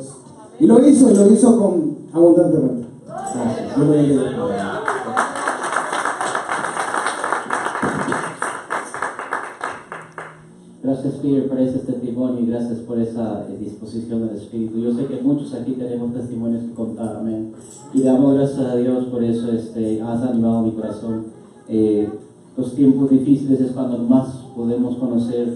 Dios. Y lo hizo con abundantemente. Gracias. Dios lo bendiga. Gracias, Peter, por ese testimonio y gracias por esa disposición del Espíritu. Yo sé que muchos aquí tenemos testimonios que contar, amén. Y le damos gracias a Dios por eso, has animado mi corazón. Los tiempos difíciles es cuando más podemos conocer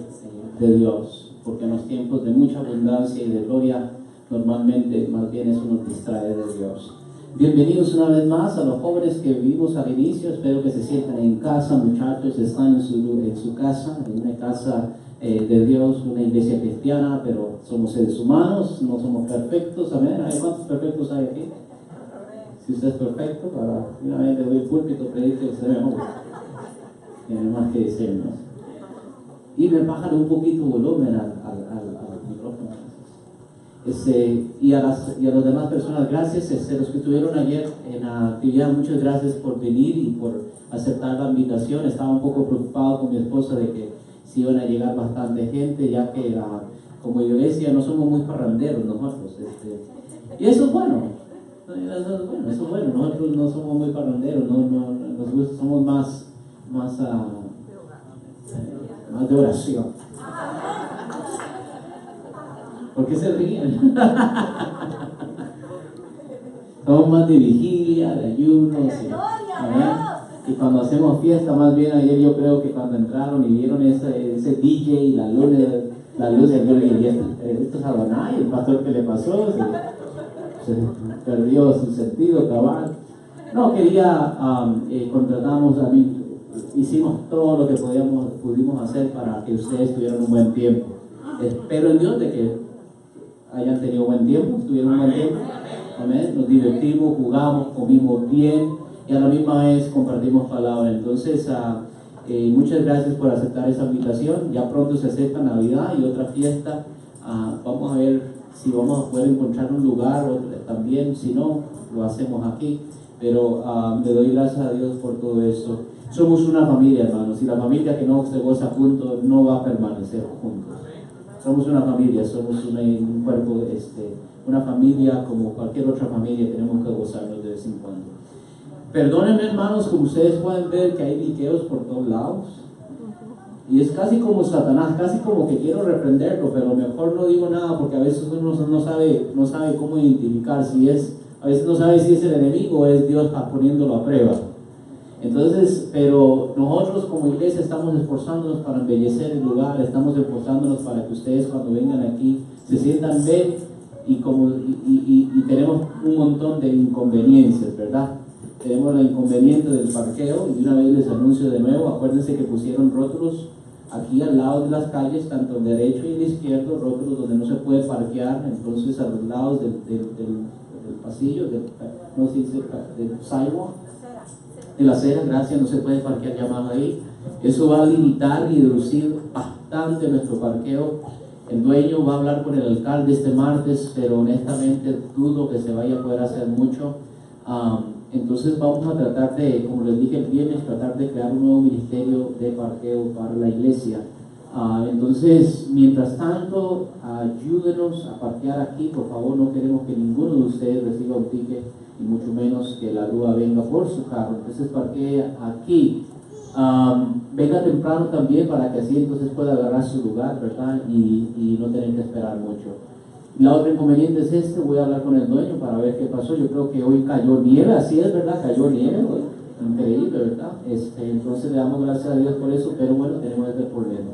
de Dios, porque en los tiempos de mucha abundancia y de gloria, normalmente más bien eso nos distrae de Dios. Bienvenidos una vez más a los jóvenes que vimos al inicio. Espero que se sientan en casa, muchachos. Están en su casa, en una casa de Dios, una iglesia cristiana, pero somos seres humanos, no somos perfectos. Amén. ¿Cuántos perfectos hay aquí? Si usted es perfecto, para una vez le doy el púlpito, predique que se ve mejor. Tiene más que decirnos. Y me bajan un poquito el volumen al micrófono. Y a las demás personas, gracias. Los que estuvieron ayer en la actividad, muchas gracias por venir y por aceptar la invitación. Estaba un poco preocupado con mi esposa de que si iban a llegar bastante gente, ya que como iglesia no somos muy parranderos nosotros. Y eso es bueno. Eso es bueno. Nosotros no somos muy parranderos, nos gusta, somos más de oración. ¿Por qué se ríen? Somos más de vigilia, de ayunos. Y cuando hacemos fiesta, más bien ayer yo creo que cuando entraron y vieron ese DJ y la luz, yo le dije, esto es Adonai, el pastor que le pasó, se perdió su sentido cabal. No, contratamos a mí, hicimos todo lo que pudimos hacer para que ustedes tuvieran un buen tiempo. Espero en Dios de que hayan tenido buen tiempo, tuvieron un buen tiempo. Amén. Nos divertimos, jugamos, comimos bien y a la misma vez compartimos palabra. Entonces, muchas gracias por aceptar esa invitación. Ya pronto se acerca Navidad y otra fiesta. Vamos a ver si vamos a poder encontrar un lugar también. Si no, lo hacemos aquí. Pero le doy gracias a Dios por todo eso. Somos una familia, hermanos, y la familia que no se goza juntos no va a permanecer juntos. Somos una familia, somos un cuerpo, una familia como cualquier otra familia, tenemos que gozarnos de vez en cuando. Perdónenme, hermanos, como ustedes pueden ver que hay liqueos por todos lados. Y es casi como Satanás, casi como que quiero reprenderlo, pero mejor no digo nada porque a veces uno no sabe cómo identificar a veces no sabe si es el enemigo o es Dios poniéndolo a prueba. Entonces, pero nosotros como iglesia estamos esforzándonos para embellecer el lugar, estamos esforzándonos para que ustedes cuando vengan aquí se sientan bien y tenemos un montón de inconveniencias, ¿verdad? Tenemos el inconveniente del parqueo y de una vez les anuncio de nuevo, acuérdense que pusieron rótulos aquí al lado de las calles, tanto el derecho y el izquierdo, rótulos donde no se puede parquear, entonces a los lados del pasillo, del sidewalk, de la acera, gracias, no se puede parquear ya más ahí. Eso va a limitar y reducir bastante nuestro parqueo. El dueño va a hablar con el alcalde este martes, pero honestamente dudo que se vaya a poder hacer mucho. Entonces vamos a tratar de, como les dije el viernes, tratar de crear un nuevo ministerio de parqueo para la iglesia. Entonces, mientras tanto, ayúdenos a parquear aquí, por favor. No queremos que ninguno de ustedes reciba un ticket y mucho menos que la grúa venga por su carro. Entonces parquee aquí. Venga temprano también para que así entonces pueda agarrar su lugar, ¿verdad? Y no tener que esperar mucho. La otra inconveniente es voy a hablar con el dueño para ver qué pasó. Yo creo que hoy cayó nieve, así es, ¿verdad? Cayó nieve hoy. Increíble, ¿verdad? Entonces le damos gracias a Dios por eso, pero bueno, tenemos este problema.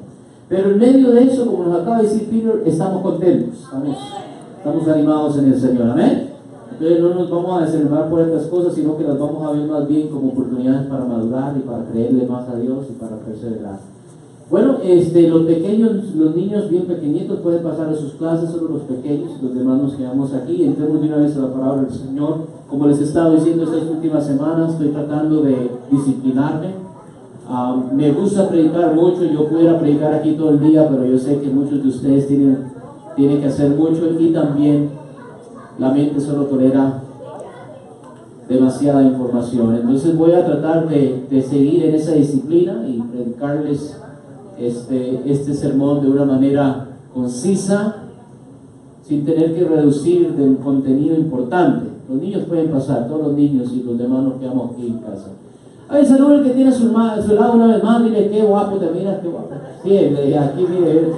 Pero en medio de eso, como nos acaba de decir Peter, estamos contentos, estamos animados en el Señor, amén. Entonces no nos vamos a desanimar por estas cosas, sino que las vamos a ver más bien como oportunidades para madurar y para creerle más a Dios y para perseverar. Bueno, los pequeños, los niños bien pequeñitos pueden pasar a sus clases, solo los pequeños, los demás nos quedamos aquí. Entremos de una vez a la palabra del Señor. Como les he estado diciendo estas últimas semanas, estoy tratando de disciplinarme. Me gusta predicar mucho, yo pudiera predicar aquí todo el día, pero yo sé que muchos de ustedes tienen que hacer mucho y también la mente solo tolera demasiada información. Entonces voy a tratar de seguir en esa disciplina y predicarles este sermón de una manera concisa, sin tener que reducir de un contenido importante. Los niños pueden pasar, todos los niños y los demás nos quedamos aquí en casa. A ver, saluda al que tiene a su lado una vez más, dile qué guapo te miras, qué guapo. Sí, aquí mire.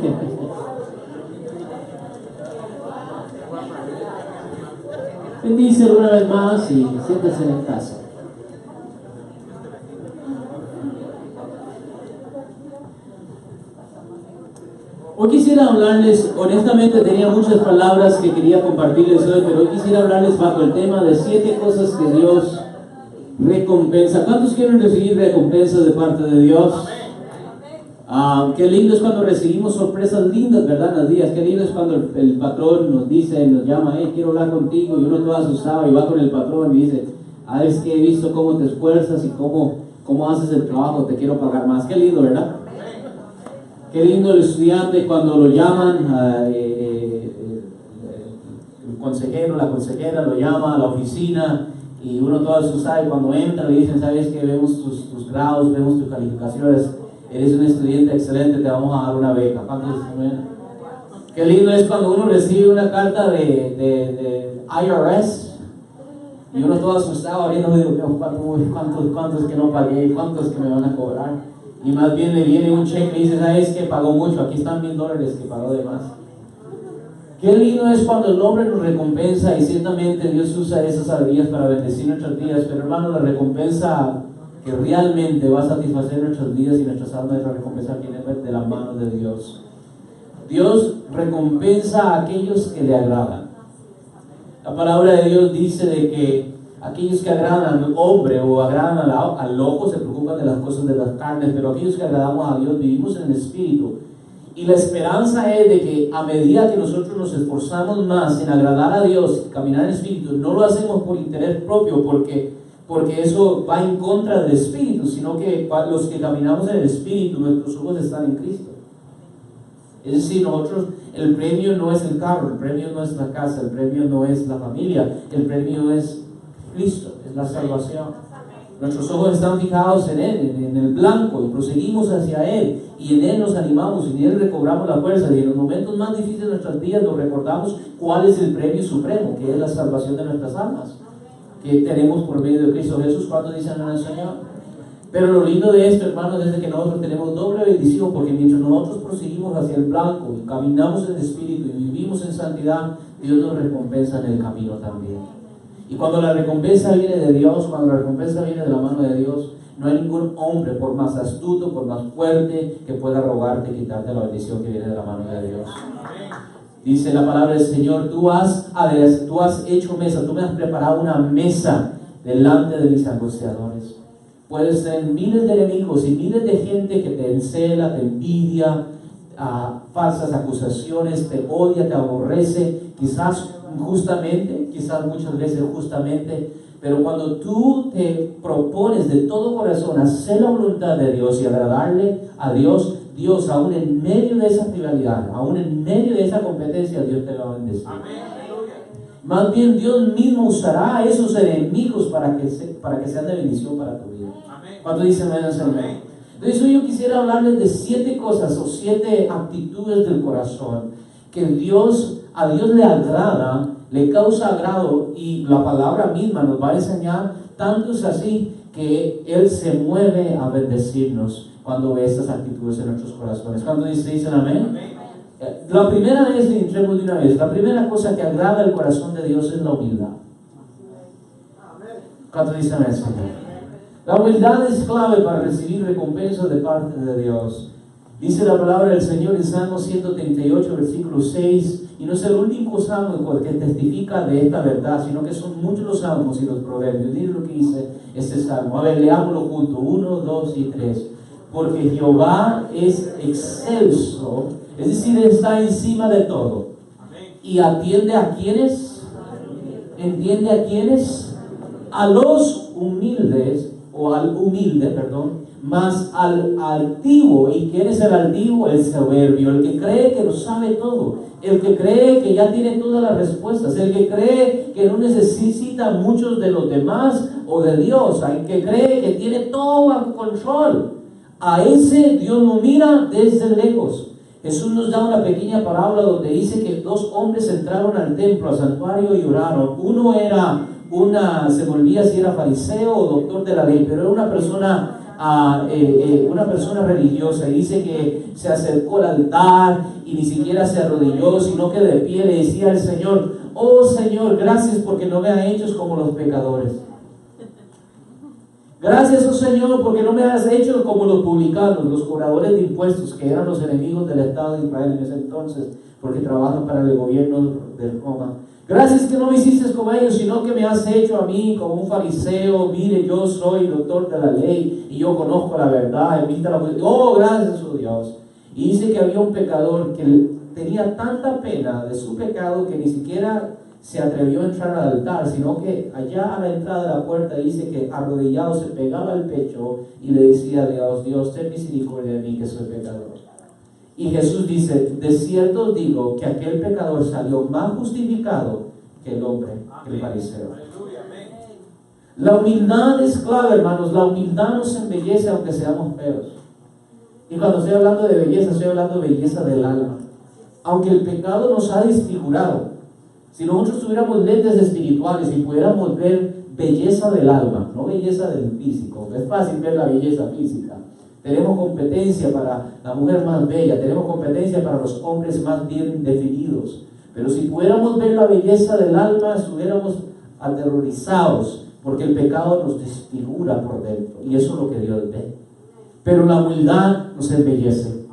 Bendícelo una vez más y siéntese en casa. Hoy quisiera hablarles, honestamente tenía muchas palabras que quería compartirles hoy, pero hoy quisiera hablarles bajo el tema de 7 cosas que Dios recompensa. ¿Cuántos quieren recibir recompensas de parte de Dios? Qué lindo es cuando recibimos sorpresas lindas, ¿verdad? En los días, qué lindo es cuando el patrón nos dice, nos llama, quiero hablar contigo, y uno todo asustado y va con el patrón y dice, es que he visto cómo te esfuerzas y cómo haces el trabajo, te quiero pagar más. Qué lindo, ¿verdad? Qué lindo el estudiante cuando lo llaman, el consejero, la consejera lo llama a la oficina y uno todo asustado y cuando entra le dicen, sabes que vemos tus grados, vemos tus calificaciones, eres un estudiante excelente, te vamos a dar una beca. Qué lindo es cuando uno recibe una carta de IRS y uno todo asustado abriendo, ¿cuántos que no pagué? ¿Cuántos que me van a cobrar? Y más bien le viene un cheque y dice, ¿sabes que pagó mucho? Aquí están $1,000 que pagó de más. Qué lindo es cuando el hombre nos recompensa y ciertamente Dios usa esas alegrías para bendecir nuestras vidas, pero hermano, la recompensa que realmente va a satisfacer nuestras vidas y nuestras almas es la recompensa que viene de las manos de Dios. Dios recompensa a aquellos que le agradan. La palabra de Dios dice de que aquellos que agradan al hombre o agradan al loco se preocupan de las cosas de las carnes, pero aquellos que agradamos a Dios vivimos en el Espíritu. Y la esperanza es de que a medida que nosotros nos esforzamos más en agradar a Dios y caminar en el Espíritu, no lo hacemos por interés propio, porque eso va en contra del Espíritu, sino que para los que caminamos en el Espíritu, nuestros ojos están en Cristo. Es decir, nosotros, el premio no es el carro, el premio no es la casa, el premio no es la familia, el premio es Cristo, es la salvación. Nuestros ojos están fijados en Él, en el blanco, y proseguimos hacia Él, y en Él nos animamos, y en Él recobramos la fuerza, y en los momentos más difíciles de nuestras vidas nos recordamos cuál es el premio supremo, que es la salvación de nuestras almas, que tenemos por medio de Cristo Jesús. ¿Cuántos dicen en el Señor? Pero lo lindo de esto, hermanos, es de que nosotros tenemos doble bendición, porque mientras nosotros proseguimos hacia el blanco, y caminamos en el Espíritu, y vivimos en santidad, Dios nos recompensa en el camino también. Y cuando la recompensa viene de Dios, cuando la recompensa viene de la mano de Dios, no hay ningún hombre, por más astuto, por más fuerte, que pueda rogarte y quitarte la bendición que viene de la mano de Dios. Dice la palabra del Señor, tú has hecho mesa, tú me has preparado una mesa delante de mis angustiadores. Puedes tener miles de enemigos y miles de gente que te encela, te envidia, falsas acusaciones, te odia, te aborrece, quizás injustamente, quizás muchas veces justamente, pero cuando tú te propones de todo corazón hacer la voluntad de Dios y agradarle a Dios, Dios aún en medio de esa rivalidad, aún en medio de esa competencia, Dios te va a bendecir. Más bien Dios mismo usará a esos enemigos para que sean de bendición para tu vida. ¿Cuánto dicen amén? Entonces hoy yo quisiera hablarles de 7 cosas o 7 actitudes del corazón que a Dios le agrada, le causa agrado, y la palabra misma nos va a enseñar. Tanto es así que Él se mueve a bendecirnos cuando ve estas actitudes en nuestros corazones. ¿Cuánto dicen amén? La primera vez, entremos de una vez, la primera cosa que agrada el corazón de Dios es la humildad. ¿Cuánto dicen amén, Señor? La humildad es clave para recibir recompensas de parte de Dios. Dice la palabra del Señor en Salmo 138, versículo 6, y no es el único salmo que testifica de esta verdad, sino que son muchos los salmos y los proverbios. Miren lo que dice este salmo. A ver, leámoslo juntos, 1, 2 y 3. Porque Jehová es excelso, es decir, está encima de todo. Y atiende a quienes, entiende a quienes, a los humildes, o al humilde, más al altivo. ¿Y quién es el altivo? El soberbio, el que cree que lo sabe todo, el que cree que ya tiene todas las respuestas, el que cree que no necesita muchos de los demás o de Dios, el que cree que tiene todo bajo control. A ese Dios lo mira desde lejos. Jesús nos da una pequeña parábola donde dice que dos hombres entraron al templo, al santuario y oraron. Uno era se me olvida si era fariseo o doctor de la ley, pero era una persona religiosa, y dice que se acercó al altar y ni siquiera se arrodilló, sino que de pie le decía al Señor: oh Señor, gracias porque no me has hecho como los pecadores. Gracias, oh Señor, porque no me has hecho como los publicanos, los cobradores de impuestos, que eran los enemigos del Estado de Israel en ese entonces, porque trabajan para el gobierno de Roma. Gracias que no me hiciste como ellos, sino que me has hecho a mí como un fariseo. Mire, yo soy doctor de la ley y yo conozco la verdad. Oh, gracias, oh Dios. Y dice que había un pecador que tenía tanta pena de su pecado que ni siquiera se atrevió a entrar al altar, sino que allá a la entrada de la puerta dice que arrodillado se pegaba el pecho y le decía a Dios: Dios, ten misericordia de mí que soy pecador. Y Jesús dice: de cierto os digo que aquel pecador salió más justificado que el hombre, que el fariseo. La humildad es clave, hermanos. La humildad nos embellece aunque seamos feos. Y cuando estoy hablando de belleza, estoy hablando de belleza del alma. Aunque el pecado nos ha desfigurado, si nosotros tuviéramos lentes espirituales y pudiéramos ver belleza del alma, no belleza del físico, es fácil ver la belleza física. Tenemos competencia para la mujer más bella, tenemos competencia para los hombres más bien definidos. Pero si pudiéramos ver la belleza del alma, estuviéramos aterrorizados, porque el pecado nos desfigura por dentro, y eso es lo que Dios ve. Pero la humildad nos embellece.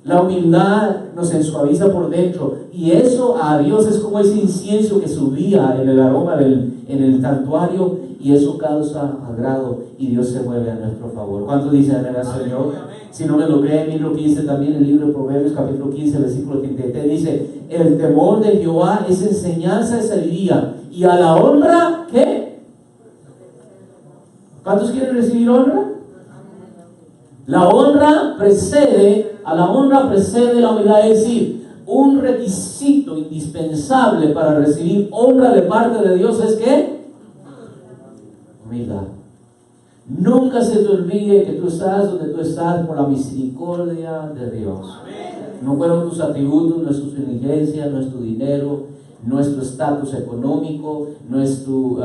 La humildad nos ensuaviza por dentro, y eso a Dios es como ese incienso que subía en el aroma en el santuario, y eso causa agrado y Dios se mueve a nuestro favor. ¿Cuántos dicen amén al Señor? Si no me lo creen, miren lo que dice también el libro de Proverbios capítulo 15 versículo 33. Dice: el temor de Jehová es enseñanza de sabiduría, y a la honra, ¿qué? ¿Cuántos quieren recibir honra? La honra precede la humildad, es decir, un requisito indispensable para recibir honra de parte de Dios es ¿qué? Humildad. Nunca se te olvide que tú estás donde tú estás por la misericordia de Dios. No fueron tus atributos, no es tu inteligencia, no es tu dinero, no es tu estatus económico, no es tu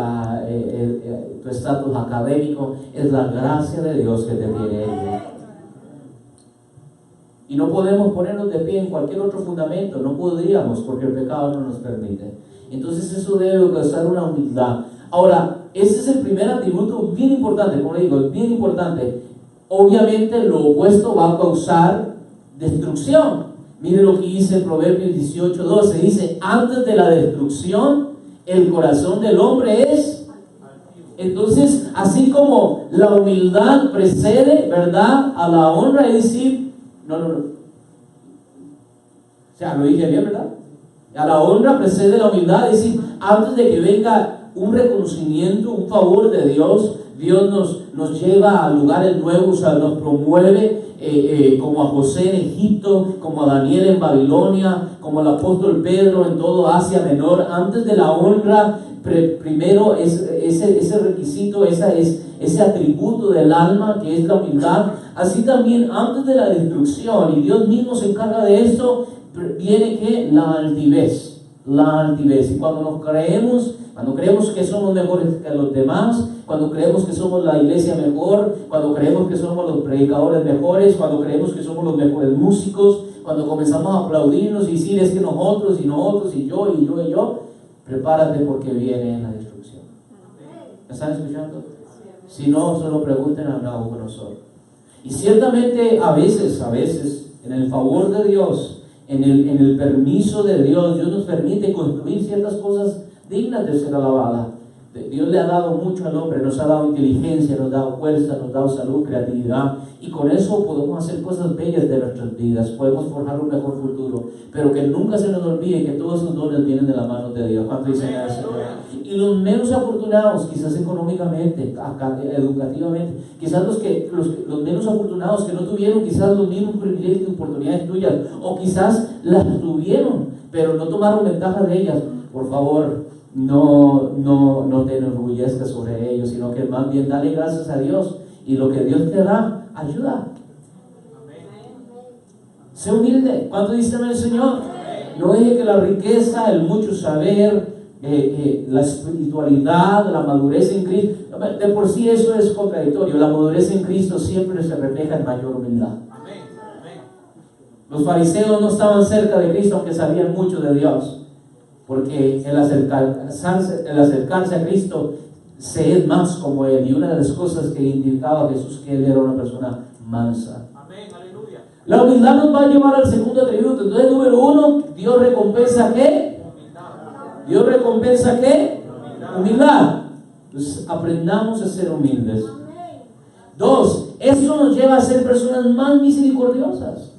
estatus académico, es la gracia de Dios que te tiene Él. Y no podemos ponernos de pie en cualquier otro fundamento, no podríamos, porque el pecado no nos permite. Entonces eso debe causar una humildad. Ahora, ese es el primer atributo bien importante, como le digo, es bien importante. Obviamente lo opuesto va a causar destrucción. Mire lo que dice Proverbios 18:12, dice: antes de la destrucción, el corazón del hombre es... Entonces, así como la humildad precede, ¿verdad?, a la honra, es decir, no. O sea, lo dije bien, ¿verdad? A la honra precede la humildad, es decir, antes de que venga un reconocimiento, un favor de Dios, Dios nos lleva a lugares nuevos, o sea, nos promueve, como a José en Egipto, como a Daniel en Babilonia, como al apóstol Pedro en todo Asia Menor. Antes de la honra, primero es ese requisito, ese atributo del alma que es la humildad. Así también antes de la destrucción, y Dios mismo se encarga de esto, viene que la altivez. Y cuando creemos que somos mejores que los demás, cuando creemos que somos la iglesia mejor, cuando creemos que somos los predicadores mejores, cuando creemos que somos los mejores músicos, cuando comenzamos a aplaudirnos y decir es que nosotros y yo, prepárate porque viene la destrucción. ¿Me están escuchando? Si no, solo pregunten a Nabucodonosor. Y ciertamente a veces, en el favor de Dios, en el permiso de Dios, Dios nos permite construir ciertas cosas dignas de ser alabadas. Dios le ha dado mucho al hombre, nos ha dado inteligencia, nos ha dado fuerza, nos ha dado salud, creatividad, y con eso podemos hacer cosas bellas de nuestras vidas, podemos forjar un mejor futuro, pero que nunca se nos olvide que todos esos dones vienen de la mano de Dios. ¿Cuánto dicen eso? Y los menos afortunados, quizás económicamente, educativamente, quizás los menos afortunados que no tuvieron quizás los mismos privilegios y oportunidades tuyas, o quizás las tuvieron, pero no tomaron ventaja de ellas. Por favor, no te enorgullezcas sobre ellos, sino que más bien dale gracias a Dios, y lo que Dios te da, ayuda. Sé humilde. ¿Cuánto dice el Señor? No deje que la riqueza, el mucho saber, la espiritualidad, la madurez en Cristo, de por sí eso es contradictorio. La madurez en Cristo siempre se refleja en mayor humildad. Los fariseos no estaban cerca de Cristo aunque sabían mucho de Dios, porque el acercarse a Cristo se es más como Él. Y una de las cosas que indicaba Jesús que Él era una persona mansa. La humildad nos va a llevar al segundo atributo. Entonces, número 1, Dios recompensa ¿qué? Dios recompensa ¿qué? Humildad. Entonces, aprendamos a ser humildes. 2, eso nos lleva a ser personas más misericordiosas.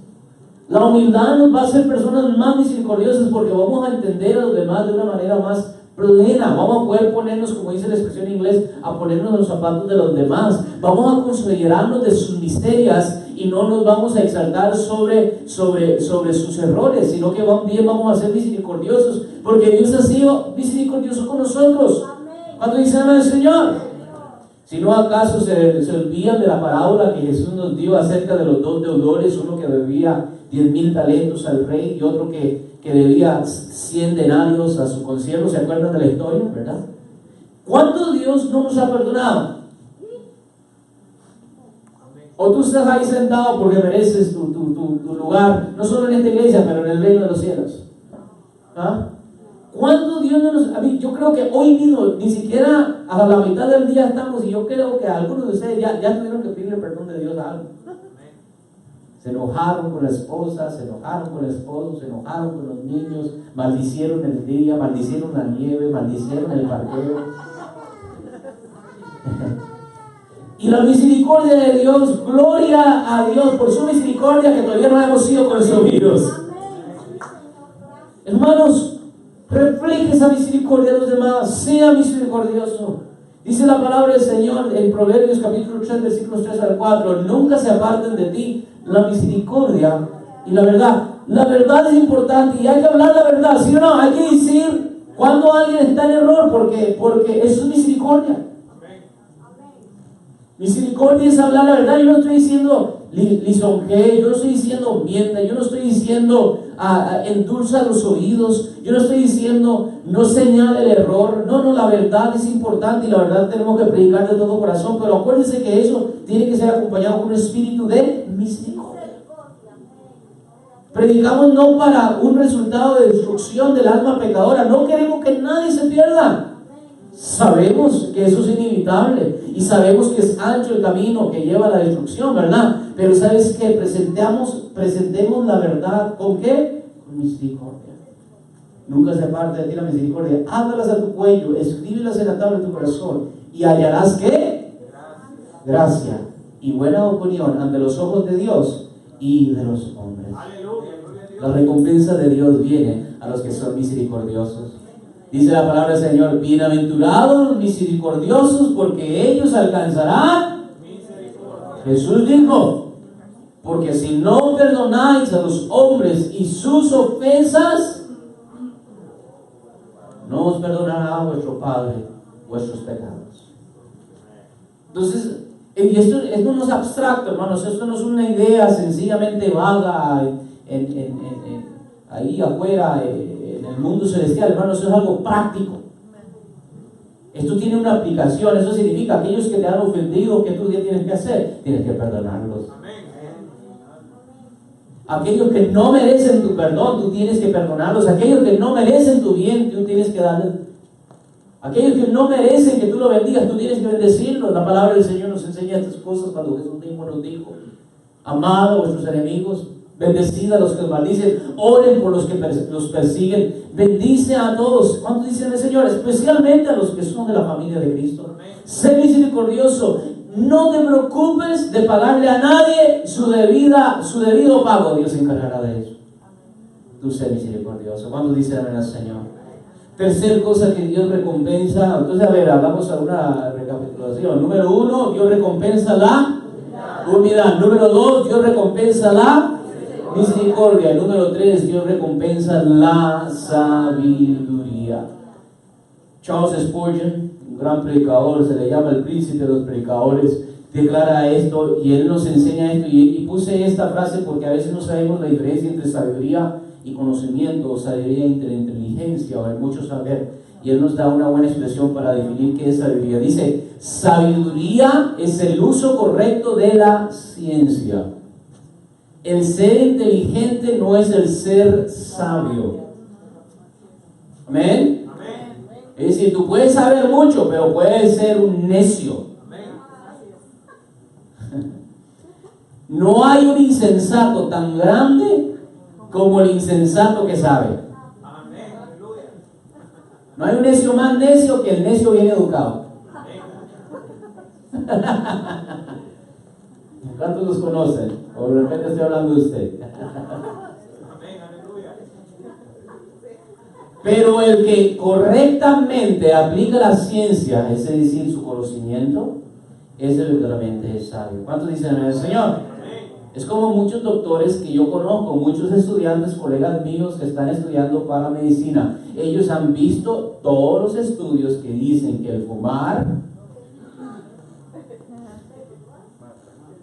La humildad nos va a hacer personas más misericordiosas porque vamos a entender a los demás de una manera más plena. Vamos a poder ponernos, como dice la expresión en inglés, a ponernos en los zapatos de los demás. Vamos a considerarnos de sus miserias y no nos vamos a exaltar sobre sus errores, sino que bien vamos a ser misericordiosos porque Dios ha sido misericordioso con nosotros. ¿Cuánto dice el Señor? Si no, ¿acaso se olvidan de la parábola que Jesús nos dio acerca de los 2 deudores? Uno que debía 10,000 talentos al rey y otro que debía 100 denarios a su consiervo. ¿Se acuerdan de la historia, verdad? ¿Cuánto Dios no nos ha perdonado? O tú estás ahí sentado porque mereces tu lugar, no solo en esta iglesia, pero en el reino de los cielos. ¿Ah? ¿Cuánto Dios no nos... yo creo que hoy mismo, ni siquiera a la mitad del día estamos, y yo creo que algunos de ustedes ya tuvieron que pedirle perdón de Dios a algo. Se enojaron con la esposa, se enojaron con el esposo, se enojaron con los niños, maldicieron el día, maldicieron la nieve, maldicieron el parqueo. Y la misericordia de Dios, gloria a Dios por su misericordia que todavía no hemos sido consumidos. Hermanos, refleje esa misericordia a los demás, sea misericordioso. Dice la palabra del Señor en Proverbios capítulo 3, versículos 3 al 4, nunca se aparten de ti la misericordia y la verdad. La verdad es importante y hay que hablar la verdad, ¿sí o no? Hay que decir cuando alguien está en error porque eso es misericordia. Misericordia es hablar la verdad. Yo no estoy diciendo lisonjee, yo no estoy diciendo mienta, yo no estoy diciendo endulza los oídos, yo no estoy diciendo no señale el error. No, la verdad es importante y la verdad tenemos que predicar de todo corazón, pero acuérdense que eso tiene que ser acompañado con un espíritu de misericordia. Predicamos no para un resultado de destrucción del alma pecadora, no queremos que nadie se pierda. Sabemos que eso es inevitable y sabemos que es ancho el camino que lleva a la destrucción, ¿verdad? Pero ¿sabes qué? Presentemos la verdad, ¿con qué? Con misericordia. Nunca se aparte de ti la misericordia. Hágalas a tu cuello, escríbelas en la tabla de tu corazón y hallarás ¿qué? Gracia y buena opinión ante los ojos de Dios y de los hombres. La recompensa de Dios viene a los que son misericordiosos. Dice la palabra del Señor, bienaventurados los misericordiosos, porque ellos alcanzarán misericordia. Jesús dijo, porque si no perdonáis a los hombres y sus ofensas, no os perdonará vuestro Padre vuestros pecados. Entonces, y esto no es abstracto, hermanos, esto no es una idea sencillamente vaga ahí afuera, en el mundo celestial, hermanos, eso es algo práctico. Esto tiene una aplicación. Eso significa aquellos que te han ofendido, ¿qué tú tienes que hacer? Tienes que perdonarlos. Aquellos que no merecen tu perdón, tú tienes que perdonarlos. Aquellos que no merecen tu bien, tú tienes que darles. Aquellos que no merecen que tú lo bendigas, tú tienes que bendecirlos. La palabra del Señor nos enseña estas cosas cuando Jesús mismo nos dijo: amad a vuestros enemigos, bendecid a los que os maldicen, oren por los que los persiguen, bendice a todos. ¿Cuánto dicen el Señor? Especialmente a los que son de la familia de Cristo. Sé misericordioso. No te preocupes de pagarle a nadie su debido pago. Dios se encargará de eso. Tú sé misericordioso. ¿Cuánto dice amén al Señor? Tercer cosa que Dios recompensa. Entonces, a ver, hagamos alguna recapitulación. Número 1, Dios recompensa la humildad. Número 2, Dios recompensa la misericordia. Número 3, Dios recompensa la sabiduría. Charles Spurgeon, un gran predicador, se le llama el príncipe de los predicadores, declara esto y Él nos enseña esto. Y puse esta frase porque a veces no sabemos la diferencia entre sabiduría y conocimiento, o sabiduría entre inteligencia, o hay mucho saber. Y Él nos da una buena expresión para definir qué es sabiduría. Dice, sabiduría es el uso correcto de la ciencia. El ser inteligente no es el ser sabio. Amén. Es decir, tú puedes saber mucho, pero puedes ser un necio. No hay un insensato tan grande como el insensato que sabe. No hay un necio más necio que el necio bien educado. ¿Cuántos los conocen? O de repente estoy hablando de usted. Pero el que correctamente aplica la ciencia, es decir, su conocimiento, es el verdaderamente sabio. ¿Cuántos dicen amén, Señor? Es como muchos doctores que yo conozco, muchos estudiantes, colegas míos que están estudiando para medicina. Ellos han visto todos los estudios que dicen que el fumar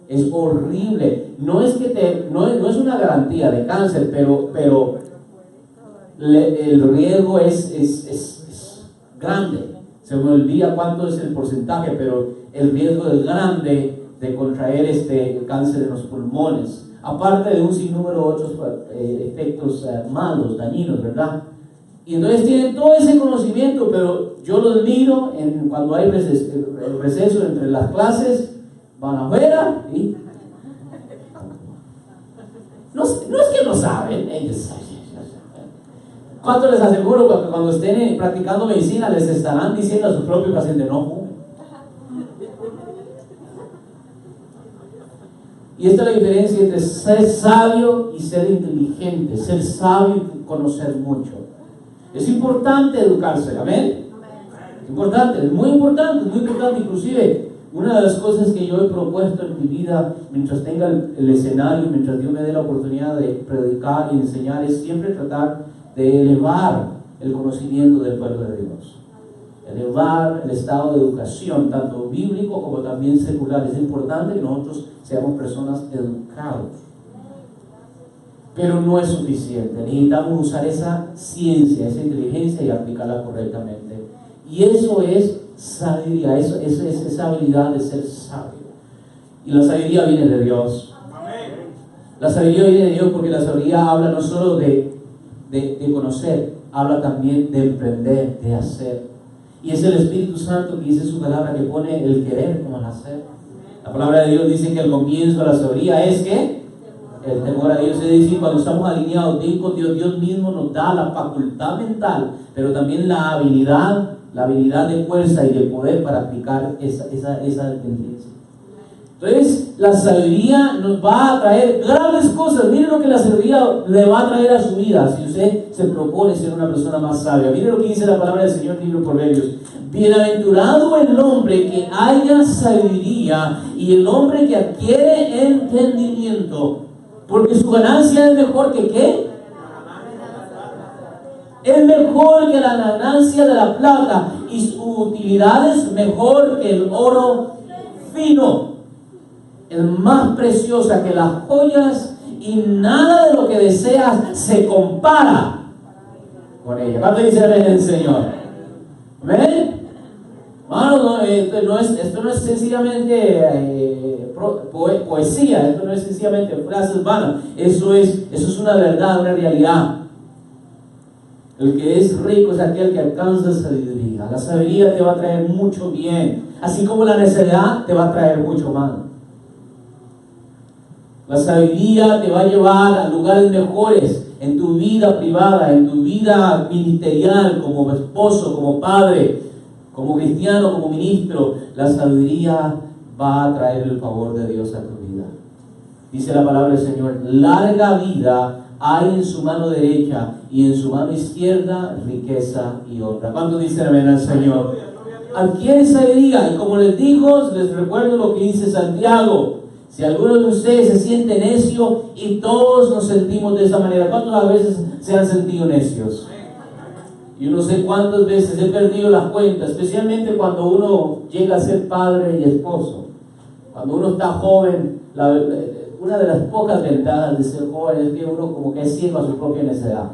es horrible. No es que no es una garantía de cáncer, pero el riesgo es grande. Se me olvida cuánto es el porcentaje, pero el riesgo es grande de contraer el cáncer en los pulmones, aparte de un sinnúmero de otros efectos malos, dañinos, ¿verdad? Y entonces tienen todo ese conocimiento, pero yo los miro cuando hay el receso entre las clases, van afuera y no es que no saben, ellos saben. ¿Cuánto les aseguro que cuando estén practicando medicina les estarán diciendo a su propio paciente no fumen? Y esta es la diferencia entre ser sabio y ser inteligente. Ser sabio y conocer mucho. Es importante educarse, ¿amén? Es importante, es muy importante, inclusive una de las cosas que yo he propuesto en mi vida, mientras tenga el escenario, mientras Dios me dé la oportunidad de predicar y enseñar, es siempre tratar de elevar el conocimiento del pueblo de Dios. Elevar el estado de educación, tanto bíblico como también secular. Es importante que nosotros seamos personas educadas. Pero no es suficiente. Necesitamos usar esa ciencia, esa inteligencia y aplicarla correctamente. Y eso es sabiduría, eso es esa habilidad de ser sabio. Y la sabiduría viene de Dios. La sabiduría viene de Dios porque la sabiduría habla no solo de conocer, habla también de emprender, de hacer. Y es el Espíritu Santo que dice su palabra que pone el querer como el hacer. La palabra de Dios dice que el comienzo de la sabiduría es que el temor a Dios. Es decir, cuando estamos alineados bien con Dios, Dios mismo nos da la facultad mental, pero también la habilidad de fuerza y de poder para aplicar esa inteligencia. Entonces, la sabiduría nos va a traer grandes cosas. Miren lo que la sabiduría le va a traer a su vida si usted se propone ser una persona más sabia. Miren lo que dice la palabra del Señor en el libro de Proverbios. Bienaventurado el hombre que haya sabiduría y el hombre que adquiere entendimiento, porque su ganancia es mejor que ¿qué? Es mejor que la ganancia de la plata y su utilidad es mejor que el oro fino. Es más preciosa que las joyas y nada de lo que deseas se compara con ella. ¿Cuánto dice el Señor? ¿Amén? Hermano, esto no es sencillamente poesía, esto no es sencillamente frases vanas, eso es una verdad, una realidad. El que es rico es aquel que alcanza sabiduría. La sabiduría te va a traer mucho bien, así como la necedad te va a traer mucho mal. La sabiduría te va a llevar a lugares mejores en tu vida privada, en tu vida ministerial, como esposo, como padre, como cristiano, como ministro. La sabiduría va a traer el favor de Dios a tu vida. Dice la palabra del Señor: larga vida hay en su mano derecha y en su mano izquierda riqueza y honra. ¿Cuánto dicen amén al Señor? Adquiere sabiduría. Y como les digo, les recuerdo lo que dice Santiago. Si alguno de ustedes se siente necio, y todos nos sentimos de esa manera. ¿Cuántas veces se han sentido necios? Yo no sé cuántas veces he perdido la cuenta, especialmente cuando uno llega a ser padre y esposo. Cuando uno está joven, una de las pocas ventajas de ser joven es que uno como que es ciego a su propia necedad.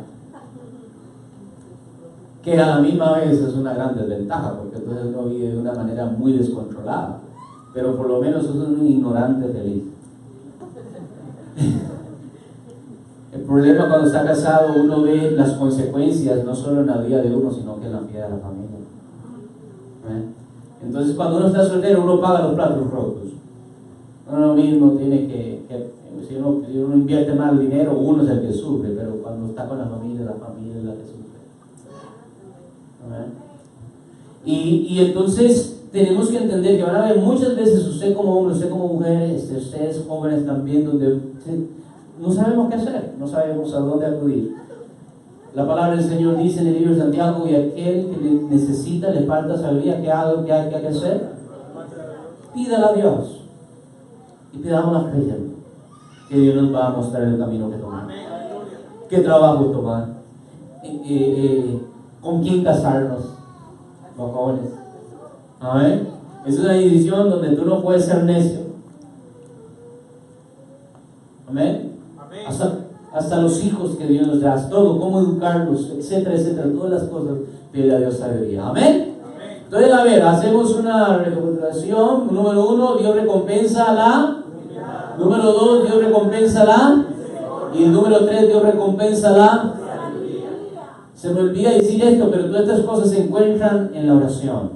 Que a la misma vez es una gran desventaja, porque entonces uno vive de una manera muy descontrolada. Pero por lo menos es un ignorante feliz. El problema cuando está casado, uno ve las consecuencias no solo en la vida de uno, sino que en la vida de la familia. Entonces cuando uno está soltero, uno paga los platos rotos. Uno mismo tiene si uno invierte mal dinero, uno es el que sufre, pero cuando está con la familia es la que sufre. Y entonces tenemos que entender que van a haber muchas veces, usted como hombre, usted como mujer, ustedes jóvenes también, donde no sabemos qué hacer, no sabemos a dónde acudir. La palabra del Señor dice en el libro de Santiago: y aquel que necesita, le falta sabiduría, ¿qué hay que hacer? Pídala a Dios y pidamos la creyendo que Dios nos va a mostrar el camino que tomar, qué trabajo tomar, con quién casarnos, los jóvenes. Amén. Es una decisión donde tú no puedes ser necio. Amén. Hasta los hijos que Dios nos da, todo, cómo educarlos, etcétera, etcétera, todas las cosas, pide a Dios sabiduría. Amén. Entonces, a ver, hacemos una recomendación. Número 1, Dios recompensa la. Número 2, Dios recompensa la. Y el número 3, Dios recompensa la. Se me olvida decir esto, pero todas estas cosas se encuentran en la oración.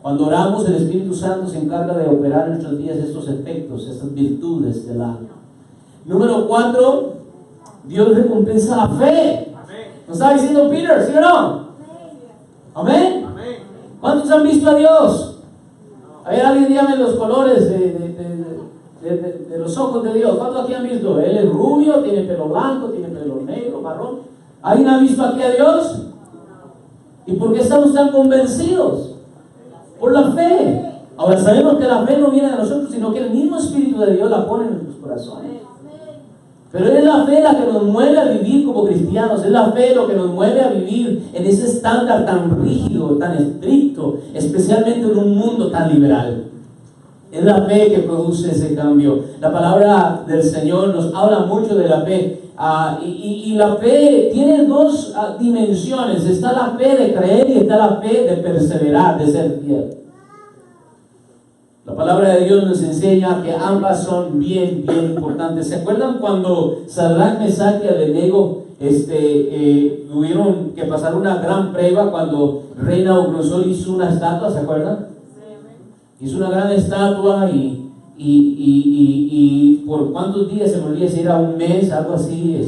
Cuando oramos, el Espíritu Santo se encarga de operar en nuestros días estos efectos, estas virtudes del alma. Número 4, Dios recompensa la fe. ¿Nos está diciendo Peter, sí o no? Amén. ¿Cuántos han visto a Dios? A ver, alguien dígame los colores de los ojos de Dios. ¿Cuántos aquí han visto? Él es rubio, tiene pelo blanco, tiene pelo negro, marrón. ¿Alguien ha visto aquí a Dios? ¿Y por qué estamos tan convencidos? Por la fe. Ahora sabemos que la fe no viene de nosotros, sino que el mismo Espíritu de Dios la pone en nuestros corazones. Pero es la fe la que nos mueve a vivir como cristianos. Es la fe lo que nos mueve a vivir en ese estándar tan rígido, tan estricto, especialmente en un mundo tan liberal. Es la fe que produce ese cambio. La palabra del Señor nos habla mucho de la fe. Y la fe tiene dos dimensiones. Está la fe de creer y está la fe de perseverar, de ser fiel. La palabra de Dios nos enseña que ambas son bien importantes. ¿Se acuerdan cuando Sadrach, Mesach y Abednego tuvieron que pasar una gran prueba cuando el rey Nabucodonosor hizo una estatua? ¿Se acuerdan? Hizo una gran estatua y por cuántos días, se me olvidó si era un mes, algo así,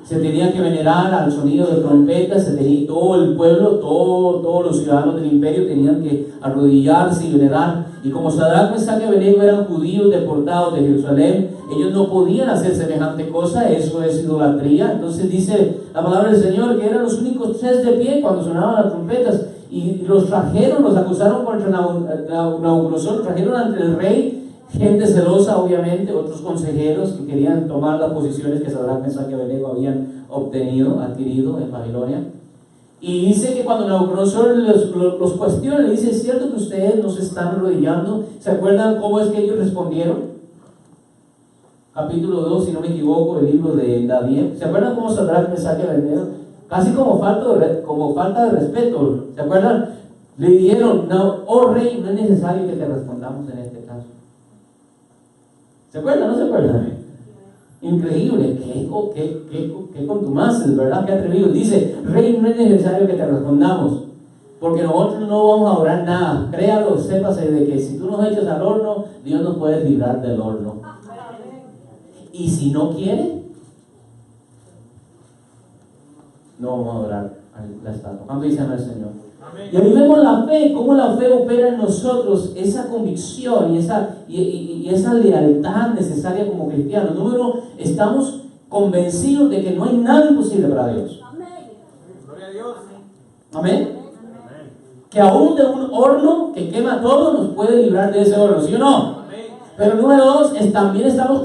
se tenía que venerar al sonido de trompetas. Todo el pueblo, todos los ciudadanos del imperio tenían que arrodillarse y venerar. Y como Sadrach, Mesach y Abednego eran judíos deportados de Jerusalén, ellos no podían hacer semejante cosa. Eso es idolatría. Entonces dice la palabra del Señor que eran los únicos 3 de pie cuando sonaban las trompetas. Y los acusaron contra Nabucodonosor, trajeron ante el rey. Gente celosa, obviamente, otros consejeros que querían tomar las posiciones que Sadrach, Mesach y Abednego habían adquirido en Babilonia. Y dice que cuando Nabucodonosor los cuestiona, le dice: ¿es cierto que ustedes no se están arrodillando? ¿Se acuerdan cómo es que ellos respondieron? Capítulo 2, si no me equivoco, el libro de Daniel. ¿Se acuerdan cómo Sadrach, Mesach y Abednego? Casi como falta de respeto. ¿Se acuerdan? Le dijeron: no, oh rey, no es necesario que te respondamos en este caso. ¿Se acuerdan? ¿No se acuerdan? Increíble, qué contumaces, ¿verdad? Qué atrevidos. Dice: rey, no es necesario que te respondamos, porque nosotros no vamos a orar nada. Créalo, sépase de que si tú nos echas al horno, Dios nos puede librar del horno. Y si no quiere, no vamos a orar la estatua. ¿Cuánto dicen al Señor? Y ahí vemos la fe, cómo la fe opera en nosotros, esa convicción y esa lealtad necesaria como cristianos. Número 1, estamos convencidos de que no hay nada imposible para Dios. Gloria a Dios. Amén. Que aún de un horno que quema todo nos puede librar de ese horno, ¿sí o no? Pero número 2, también estamos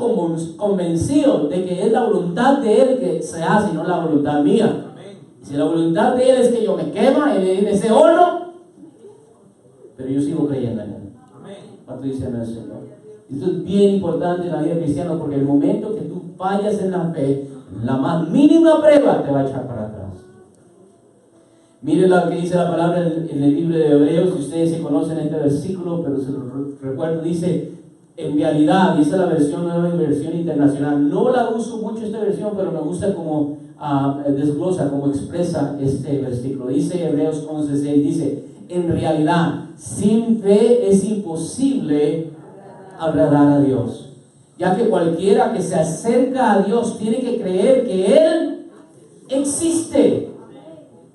convencidos de que es la voluntad de Él que se hace y no la voluntad mía. Si la voluntad de Él es que yo me quema en ese horno, pero yo sigo creyendo en Él. ¿Cuánto dice el Señor? Esto es bien importante en la vida cristiana, porque el momento que tú fallas en la fe, la más mínima prueba te va a echar para atrás. Miren lo que dice la palabra en el libro de Hebreos, si ustedes se conocen este versículo, pero se lo recuerdo, dice, en realidad, dice la versión nueva y versión internacional, no la uso mucho esta versión, pero me gusta como desglosa, como expresa este versículo. Dice Hebreos 11:6, dice, en realidad, sin fe es imposible agradar a Dios, ya que cualquiera que se acerca a Dios tiene que creer que Él existe.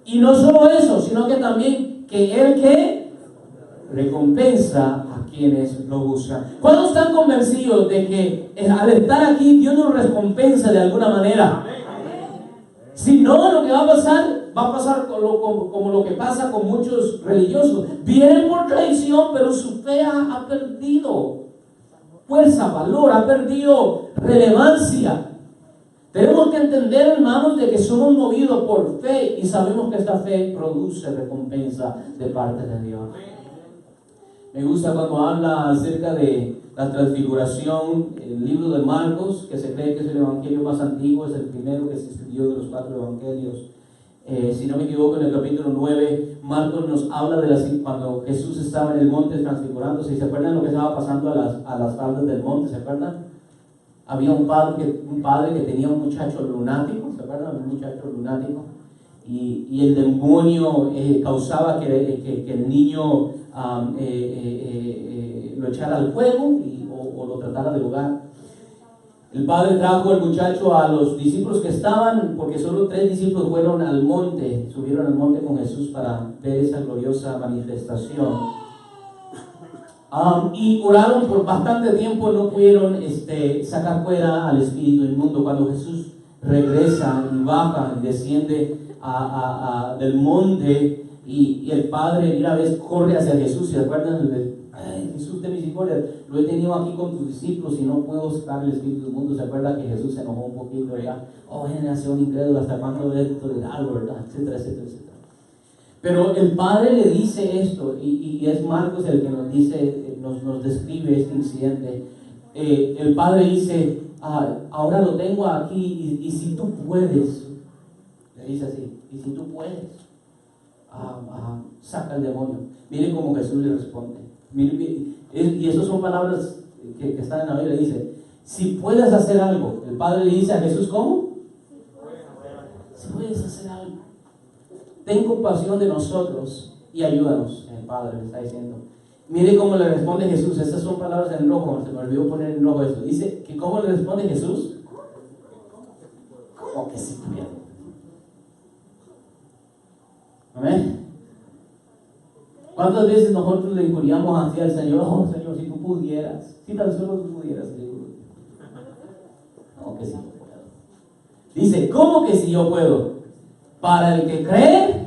Y no solo eso, sino que también que Él que recompensa a quienes lo buscan. ¿Cuántos están convencidos de que al estar aquí Dios nos recompensa de alguna manera? Si no, lo que va a pasar como lo que pasa con muchos religiosos. Vienen por tradición, pero su fe ha perdido fuerza, valor, ha perdido relevancia. Tenemos que entender, hermanos, de que somos movidos por fe y sabemos que esta fe produce recompensa de parte de Dios. Me gusta cuando habla acerca de la transfiguración, el libro de Marcos, que se cree que es el evangelio más antiguo, es el primero que se escribió de los 4 evangelios. Si no me equivoco, en el capítulo 9, Marcos nos habla de cuando Jesús estaba en el monte transfigurándose. ¿Se acuerdan lo que estaba pasando a las faldas del monte? ¿Se acuerdan? Había un padre que tenía un muchacho lunático, ¿se acuerdan? Un muchacho lunático. Y el demonio causaba que el niño lo echara al fuego o lo tratara de ahogar. El padre trajo al muchacho a los discípulos que estaban, porque solo 3 discípulos fueron al monte, subieron al monte con Jesús para ver esa gloriosa manifestación. Y oraron por bastante tiempo, no pudieron sacar fuera al espíritu inmundo. Cuando Jesús regresa y baja y desciende del monte, y el padre una vez corre hacia Jesús, ¿se acuerdan? Jesús de misericordia, lo he tenido aquí con tus discípulos y no puedo sacar el espíritu inmundo. ¿Se acuerdan que Jesús se enojó un poquito ya? Oh, generación incrédula, ¿hasta cuándo ves esto de algo, verdad? Etcétera, etcétera, etcétera. Pero el padre le dice esto, y es Marcos el que nos dice, nos describe este incidente. El padre dice, ahora lo tengo aquí, y si tú puedes, le dice así, y si tú puedes, saca el demonio. Miren cómo Jesús le responde. Miren, y esas son palabras que están en la Biblia. Dice, si puedes hacer algo. El padre le dice a Jesús, ¿cómo? Si puedes hacer algo. Ten compasión de nosotros y ayúdanos. El Padre le está diciendo. Mire cómo le responde Jesús. Estas son palabras en rojo. Se me olvidó poner en rojo esto. Dice que cómo le responde Jesús. ¿Cómo que si puedo? ¿Amén? ¿Cuántas veces nosotros le injuriamos hacia el Señor? Oh, Señor, si tú pudieras. Si tan solo tú pudieras. ¿Cómo que si yo puedo? Dice, ¿cómo que si yo puedo? Para el que cree,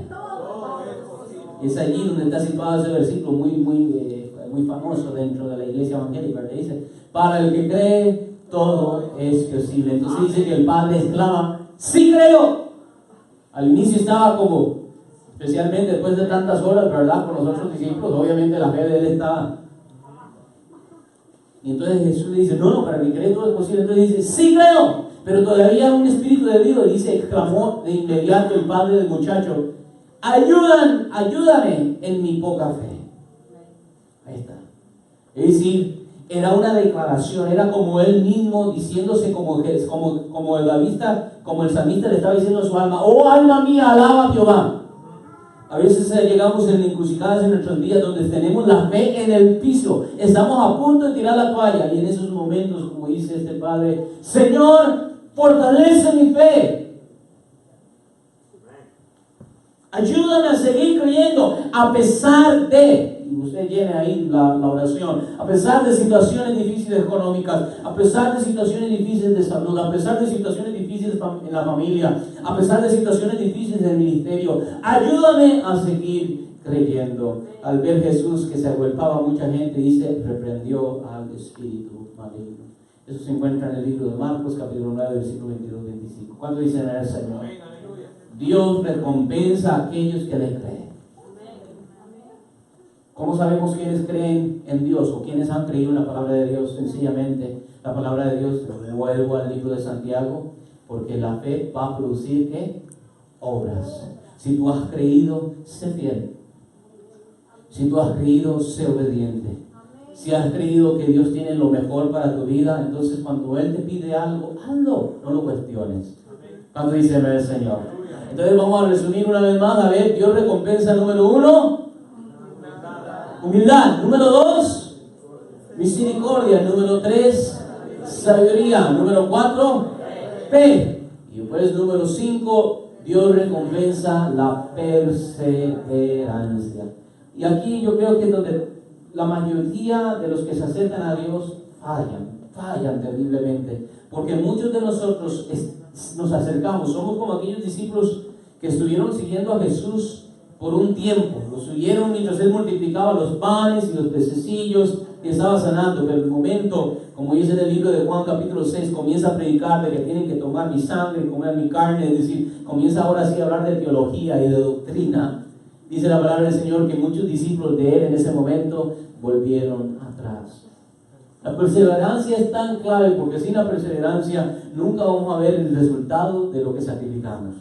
y es allí donde está situado ese versículo muy famoso dentro de la iglesia evangélica, que dice, para el que cree, todo es posible. Entonces dice que el padre exclama, ¡sí creo! Al inicio estaba como, especialmente después de tantas horas, ¿verdad? Con los otros discípulos, obviamente la fe de él estaba. Y entonces Jesús le dice, no, para el que cree todo es posible. Entonces dice, ¡sí creo! Pero todavía un espíritu de Dios, dice, exclamó de inmediato el padre del muchacho, ayúdame en mi poca fe. Ahí está. Es decir, era una declaración, era como él mismo diciéndose como el salmista le estaba diciendo a su alma, oh alma mía, alaba a Jehová. A veces llegamos en encrucijadas en nuestros días donde tenemos la fe en el piso, estamos a punto de tirar la toalla, y en esos momentos, como dice este padre, Señor, fortalece mi fe, ayúdame a seguir creyendo a pesar de, y usted llene ahí la oración, a pesar de situaciones difíciles económicas, a pesar de situaciones difíciles de salud, a pesar de situaciones difíciles en la familia, a pesar de situaciones difíciles en el ministerio, ayúdame a seguir creyendo. Al ver Jesús que se agolpaba mucha gente, dice, reprendió al espíritu maligno. Eso se encuentra en el libro de Marcos, capítulo 9, versículo 22-25. ¿Cuánto dicen el Señor? Dios recompensa a aquellos que le creen. ¿Cómo sabemos quiénes creen en Dios o quiénes han creído en la palabra de Dios? Sencillamente, la palabra de Dios, vuelvo al libro de Santiago, porque la fe va a producir, ¿qué? Obras. Si tú has creído, sé fiel. Si tú has creído, sé obediente. Si has creído que Dios tiene lo mejor para tu vida, entonces cuando Él te pide algo, hazlo, no lo cuestiones. Cuando dice el Señor. Entonces vamos a resumir una vez más. A ver, Dios recompensa número 1, humildad. Número 2, misericordia. Número 3, sabiduría. Número 4, fe. Y después número 5, Dios recompensa la perseverancia. Y aquí yo creo que es donde la mayoría de los que se acercan a Dios fallan terriblemente. Porque muchos de nosotros nos acercamos, somos como aquellos discípulos que estuvieron siguiendo a Jesús por un tiempo. Lo siguieron mientras Él multiplicaba los panes y los pececillos y estaba sanando. Pero el momento, como dice en el libro de Juan capítulo 6, comienza a predicar de que tienen que tomar mi sangre y comer mi carne. Es decir, comienza ahora sí a hablar de teología y de doctrina. Dice la palabra del Señor que muchos discípulos de Él en ese momento volvieron atrás. La perseverancia es tan clave porque sin la perseverancia nunca vamos a ver el resultado de lo que sacrificamos.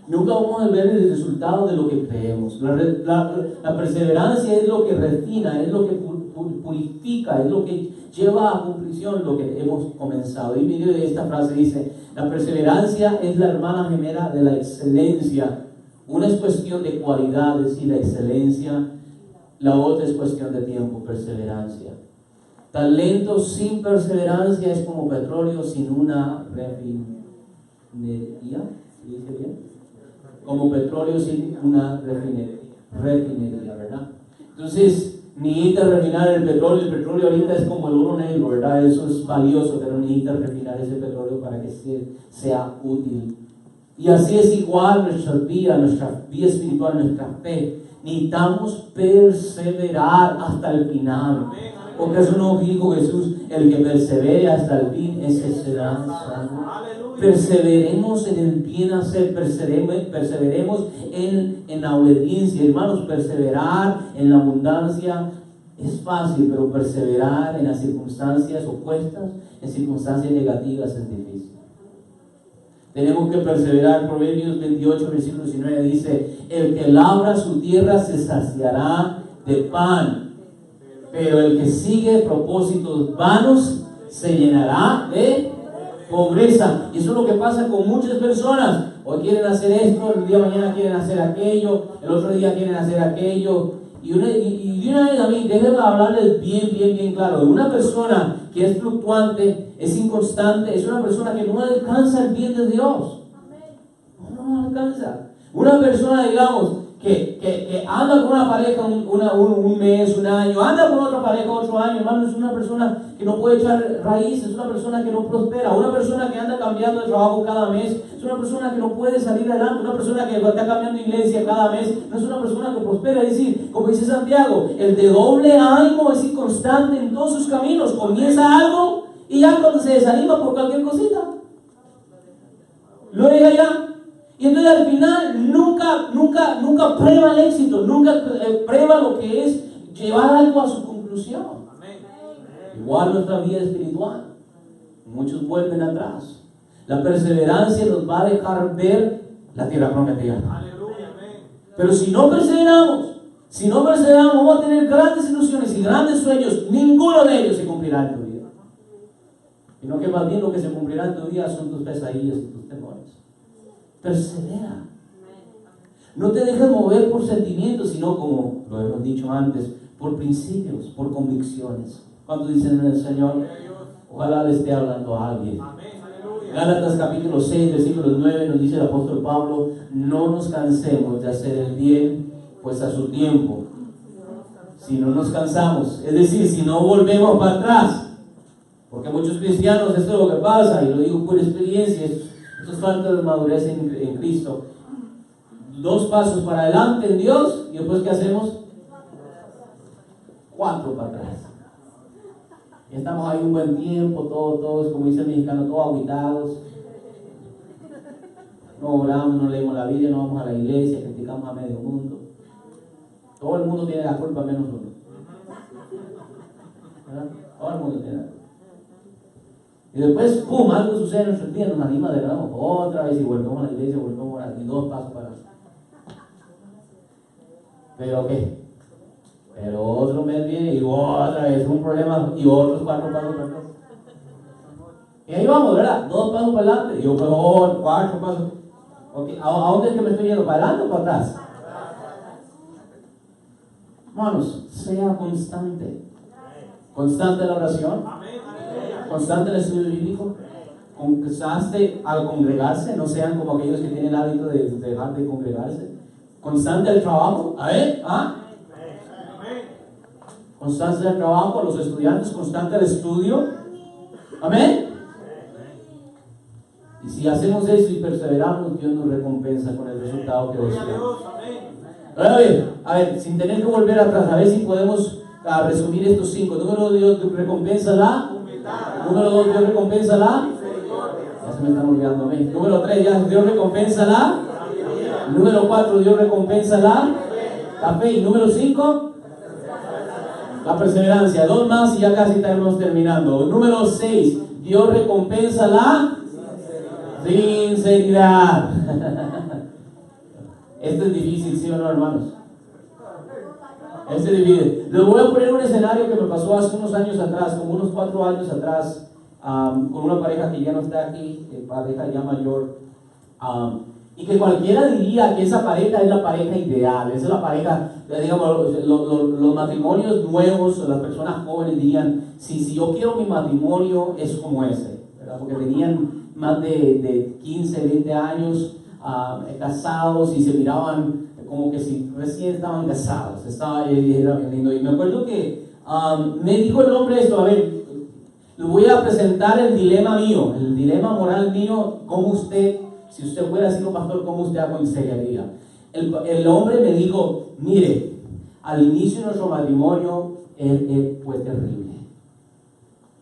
Nunca vamos a ver el resultado de lo que creemos. La perseverancia es lo que refina, es lo que purifica, es lo que lleva a cumplición lo que hemos comenzado. Y mire esta frase, dice: la perseverancia es la hermana gemela de la excelencia. Una es cuestión de cualidades y la excelencia, la otra es cuestión de tiempo, perseverancia. Talento sin perseverancia es como petróleo sin una refinería. ¿Sí dice bien? Como petróleo sin una refinería, ¿verdad? Entonces, necesita refinar el petróleo ahorita es como el oro negro, ¿verdad? Eso es valioso, pero necesita refinar ese petróleo para que sea útil. Y así es igual nuestra vida espiritual, nuestra fe. Necesitamos perseverar hasta el final. Porque eso nos dijo Jesús: el que persevere hasta el fin, ese será salvo. Perseveremos en el bien hacer, perseveremos en la obediencia. Hermanos, perseverar en la abundancia es fácil, pero perseverar en las circunstancias opuestas, en circunstancias negativas, es difícil. Tenemos que perseverar. Proverbios 28, versículo 19 dice: el que labra su tierra se saciará de pan, pero el que sigue propósitos vanos se llenará de pobreza. Y eso es lo que pasa con muchas personas. Hoy quieren hacer esto, el día de mañana quieren hacer aquello, el otro día quieren hacer aquello. Y de una vez a mí, déjenme hablarles bien claro. Una persona que es fluctuante, es inconstante, es una persona que no alcanza el bien de Dios. No alcanza. Una persona, digamos, que anda con una pareja un mes, un año, anda con otra pareja otro año, hermano, es una persona que no puede echar raíces, es una persona que no prospera. Una persona que anda cambiando de trabajo cada mes, es una persona que no puede salir adelante. Una persona que está cambiando de iglesia cada mes, no es una persona que prospera. Es decir, como dice Santiago, el de doble ánimo es inconstante en todos sus caminos. Comienza algo y ya cuando se desanima por cualquier cosita, lo deja ya. Y entonces al final nunca prueba el éxito, nunca prueba lo que es llevar algo a su conclusión. Igual nuestra vida espiritual, muchos vuelven atrás. La perseverancia nos va a dejar ver la tierra prometida. Pero si no perseveramos, vamos a tener grandes ilusiones y grandes sueños. Ninguno de ellos se cumplirá en tu vida, sino que más bien lo que se cumplirá en tu vida son tus pesadillas y tus temores. Persevera. No te dejes mover por sentimientos, sino, como lo hemos dicho antes, por principios, por convicciones. ¿Cuántos dicen en el Señor? Ojalá le esté hablando a alguien. Gálatas capítulo 6, versículo 9 nos dice el apóstol Pablo: no nos cansemos de hacer el bien, pues a su tiempo, si no nos cansamos, es decir, si no volvemos para atrás. Porque muchos cristianos, esto es lo que pasa, y lo digo por experiencia, esto es falta de madurez en Cristo. 2 pasos para adelante en Dios, y después ¿qué hacemos? 4 para atrás. Y estamos ahí un buen tiempo, todos, como dice el mexicano, todos aguitados. No oramos, no leemos la Biblia, no vamos a la iglesia, criticamos a medio mundo. Todo el mundo tiene la culpa menos uno. ¿Verdad? Todo el mundo tiene la culpa. Y después, pum, algo sucede en nuestro día, nos anima de nuevo, otra vez, y volvemos a la iglesia, volvemos a y 2 pasos para atrás. ¿Pero qué? Pero otro mes viene y otra vez un problema y otros 4 pasos para atrás. Y ahí vamos, ¿verdad? 2 pasos para adelante y otro 4 pasos. Okay. ¿A dónde es que me estoy yendo? ¿Para adelante o para atrás? Hermanos, sea constante. Constante en la oración. Constante en el estudio bíblico. Constante al congregarse. No sean como aquellos que tienen el hábito de dejar de congregarse. Constante al trabajo. A ver, constante al trabajo, los estudiantes, constante al estudio. Amén. Y si hacemos eso y perseveramos, Dios nos recompensa con el resultado que deseamos. A ver, sin tener que volver atrás, a ver si podemos resumir estos 5. Número 1, Dios recompensa la. Número 2, Dios recompensa la. Ya se me están olvidando a mí. Número 3, ya Dios recompensa la. Número 4, Dios recompensa la fe. Y número 5, la perseverancia. 2 más y ya casi estamos terminando. Número 6, Dios recompensa la sinceridad. Esto es difícil, ¿sí o no, hermanos? Esto es difícil. Les voy a poner un escenario que me pasó hace unos años atrás, como unos 4 años atrás, con una pareja que ya no está aquí, pareja ya mayor, y que cualquiera diría que esa pareja es la pareja ideal, esa es la pareja, digamos, los matrimonios nuevos, las personas jóvenes dirían, si yo quiero mi matrimonio es como ese, ¿verdad? Porque tenían más de 15, 20 años casados y se miraban como que si recién estaban casados, era bien lindo. Y me acuerdo que me dijo el hombre esto, a ver, le voy a presentar el dilema mío, el dilema moral mío, como usted, si usted fuera sido pastor, ¿cómo usted aconsejaría? El hombre me dijo, mire, al inicio de nuestro matrimonio fue terrible.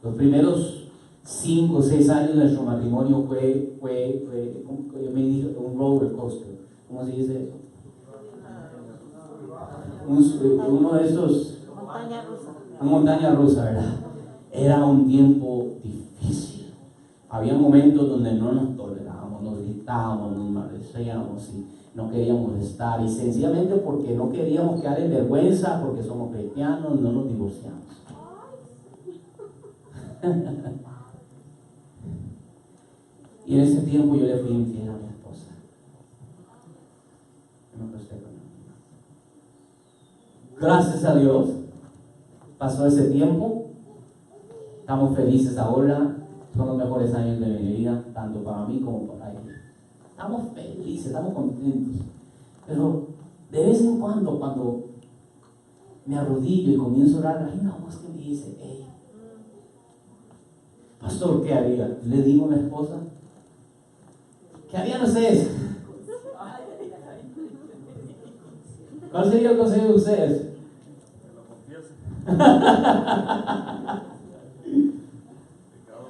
Los primeros 5 o 6 años de nuestro matrimonio fue me dijo, un roller coaster. ¿Cómo se dice eso? Uno de esos. Una montaña rusa, ¿verdad? Era un tiempo difícil. Había momentos donde no nos tolerábamos, nos gritábamos, nos maldecíamos y no queríamos estar. Y sencillamente porque no queríamos quedar en vergüenza, porque somos cristianos, no nos divorciamos. Y en ese tiempo yo le fui infiel a mi esposa. No me acosté con ella. Gracias a Dios, pasó ese tiempo. Estamos felices ahora. Son los mejores años de mi vida, tanto para mí como para ella. Estamos felices, estamos contentos. Pero de vez en cuando me arrodillo y comienzo a orar, hay una voz que me dice, hey, pastor, ¿qué haría? Le digo a mi esposa, ¿qué harían ustedes? ¿Cuál sería el consejo de ustedes?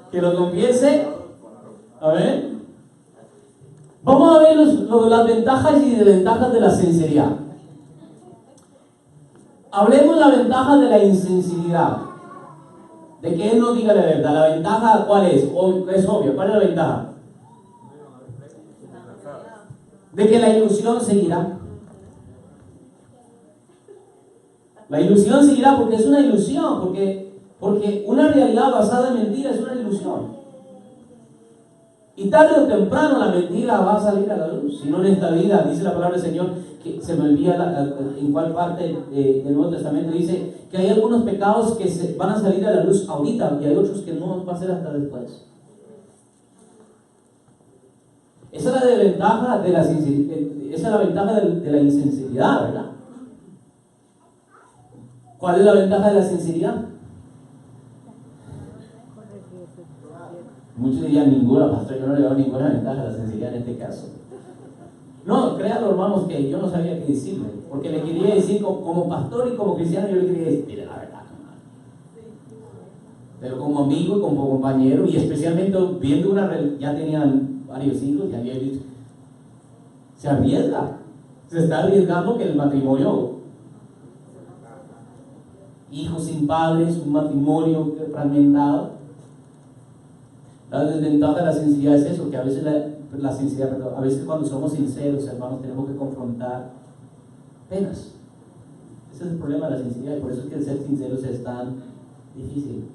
Que lo confiese. A ver. Vamos a ver las ventajas y desventajas de la sinceridad. Hablemos de la ventaja de la insinceridad. De que él no diga la verdad. ¿La ventaja cuál es? Es obvio. ¿Cuál es la ventaja? De que la ilusión seguirá. La ilusión seguirá porque es una ilusión, porque una realidad basada en mentiras es una ilusión. Y tarde o temprano la mentira va a salir a la luz. Si no en esta vida, dice la palabra del Señor, que se me olvida en cuál parte del Nuevo Testamento dice que hay algunos pecados que van a salir a la luz ahorita y hay otros que no va a ser hasta después. Esa es la desventaja de la sinceridad, esa es la ventaja de la insinceridad, ¿verdad? ¿Cuál es la ventaja de la sinceridad? Muchos dirían ninguna, pastor, yo no le veo ninguna ventaja a la sinceridad en este caso. No, créanlo, hermanos, que yo no sabía qué decirle, porque le quería decir como pastor y como cristiano, yo le quería decir, mire la verdad, hermano. Pero como amigo y como compañero, y especialmente viendo ya tenían varios hijos, ya había visto, se arriesga, se está arriesgando que el matrimonio hijos sin padres, un matrimonio fragmentado. La desventaja de la sinceridad es eso, que a veces a veces cuando somos sinceros, hermanos, tenemos que confrontar penas. Ese es el problema de la sinceridad, y por eso es que el ser sinceros es tan difícil.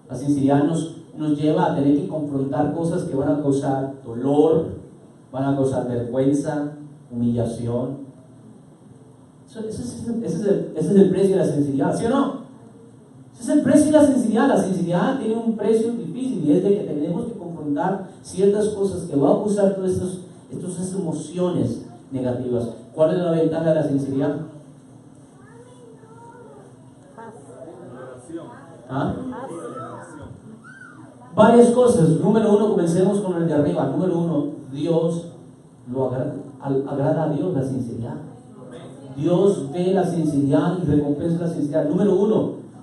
La sinceridad nos lleva a tener que confrontar cosas que van a causar dolor, van a causar vergüenza, humillación. Ese es el precio de la sinceridad, ¿sí o no? Ese es el precio de la sinceridad. La sinceridad tiene un precio difícil, y es de que tenemos que confrontar ciertas cosas que van a causar todas estas emociones negativas. ¿Cuál es la ventaja de la sinceridad? ¿Ah? Varias cosas. Número uno, comencemos con el de arriba. Número uno, Dios lo agrada a Dios la sinceridad. Dios ve la sinceridad y recompensa la sinceridad. Número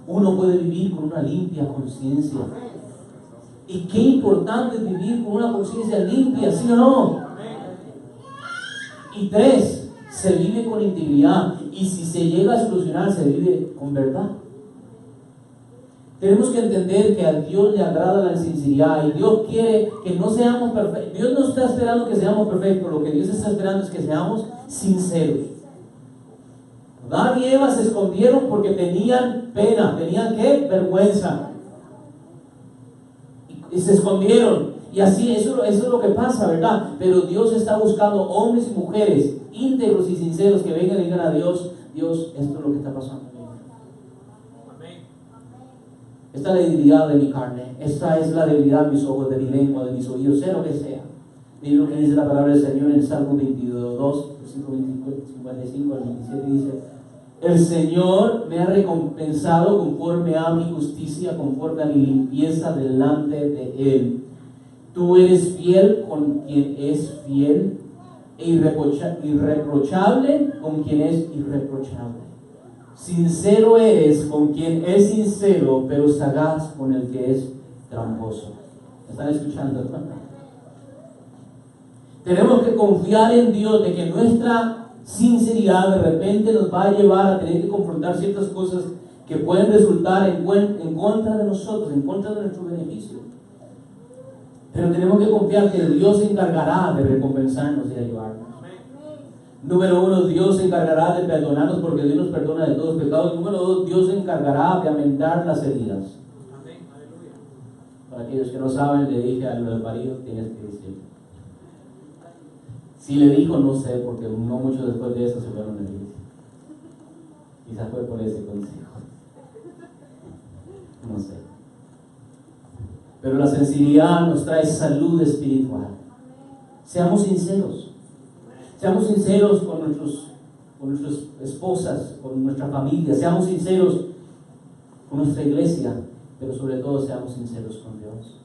uno puede vivir con una limpia conciencia. Y qué importante es vivir con una conciencia limpia, ¿sí o no? Y 3, se vive con integridad. Y si se llega a solucionar, se vive con verdad. Tenemos que entender que a Dios le agrada la sinceridad, y Dios quiere que no seamos perfectos. Dios no está esperando que seamos perfectos, lo que Dios está esperando es que seamos sinceros. Adán y Eva se escondieron porque tenían pena, tenían ¿qué? Vergüenza. Y se escondieron. Y así, eso es lo que pasa, ¿verdad? Pero Dios está buscando hombres y mujeres íntegros y sinceros que vengan y digan a Dios: Dios, esto es lo que está pasando. Esta es la debilidad de mi carne, esta es la debilidad de mis ojos, de mi lengua, de mis oídos, sea lo que sea. Miren lo que dice la palabra del Señor en el Salmo 22, versículo 55 al 27, dice: el Señor me ha recompensado conforme a mi justicia, conforme a mi limpieza delante de Él. Tú eres fiel con quien es fiel, e irreprochable con quien es irreprochable. Sincero eres con quien es sincero, pero sagaz con el que es tramposo. ¿Me están escuchando? Tenemos que confiar en Dios de que nuestra sinceridad de repente nos va a llevar a tener que confrontar ciertas cosas que pueden resultar en contra de nosotros, en contra de nuestro beneficio. Pero tenemos que confiar que Dios se encargará de recompensarnos y de ayudarnos. Número 1, Dios se encargará de perdonarnos, porque Dios nos perdona de todos los pecados. Número 2, Dios se encargará de aumentar las heridas. Para aquellos que no saben, le dije al marido: tienes que decir. Si le dijo, no sé, porque no mucho después de eso se fueron a la iglesia. Quizás fue por ese consejo. No sé. Pero la sinceridad nos trae salud espiritual. Seamos sinceros. Seamos sinceros con nuestras esposas, con nuestra familia. Seamos sinceros con nuestra iglesia, pero sobre todo seamos sinceros con Dios.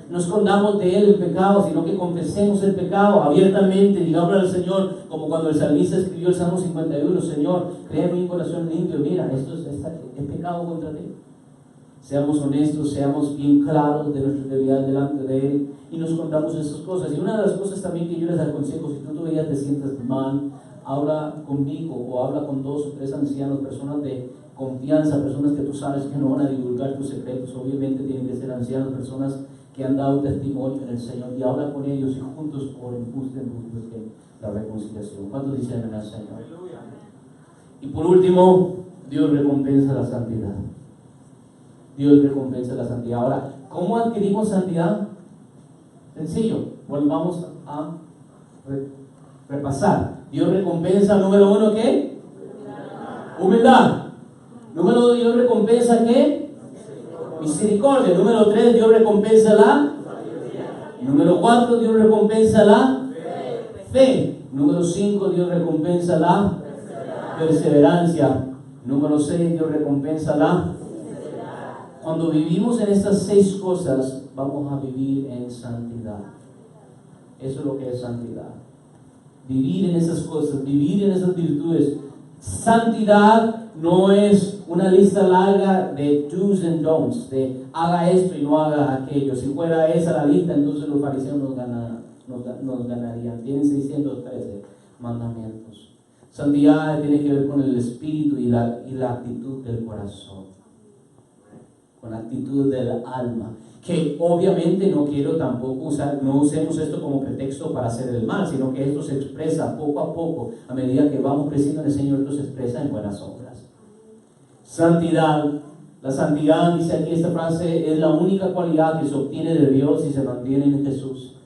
No escondamos de Él el pecado, sino que confesemos el pecado abiertamente. Digámosle al Señor, como cuando el salmista escribió el Salmo 51: Señor, crea en mí un corazón limpio. Mira, esto es pecado contra ti. Seamos honestos, seamos bien claros de nuestra debilidad delante de Él, y nos contamos esas cosas. Y una de las cosas también que yo les aconsejo, si tú todavía te sientes mal, habla conmigo o habla con 2 o 3 ancianos, personas de confianza, personas que tú sabes que no van a divulgar tus secretos. Obviamente tienen que ser ancianos, personas que han dado testimonio en el Señor, y habla con ellos y juntos oren, busquen la reconciliación. ¿Cuántos dicen en el Señor? Y por último, Dios recompensa la santidad. Dios recompensa la santidad. Ahora, ¿cómo adquirimos santidad? Sencillo, volvamos a repasar. Dios recompensa, número 1, ¿qué? Humildad. Número 2, Dios recompensa, ¿qué? Misericordia. Número 3, Dios recompensa la Número 4, Dios recompensa la fe. Número 5, Dios recompensa la perseverancia. Número 6, Dios recompensa la. Cuando vivimos en estas 6 cosas, vamos a vivir en santidad. Eso es lo que es santidad. Vivir en esas cosas, vivir en esas virtudes. Santidad no es una lista larga de do's and don'ts, de haga esto y no haga aquello. Si fuera esa la lista, entonces los fariseos nos ganarían. Tienen 613 mandamientos. Santidad tiene que ver con el espíritu y la actitud del corazón, con la actitud del alma. Que obviamente no quiero tampoco no usemos esto como pretexto para hacer el mal, sino que esto se expresa poco a poco, a medida que vamos creciendo en el Señor, esto se expresa en buenas obras. Santidad. La santidad, dice aquí esta frase, es la única cualidad que se obtiene de Dios y se mantiene en Jesús.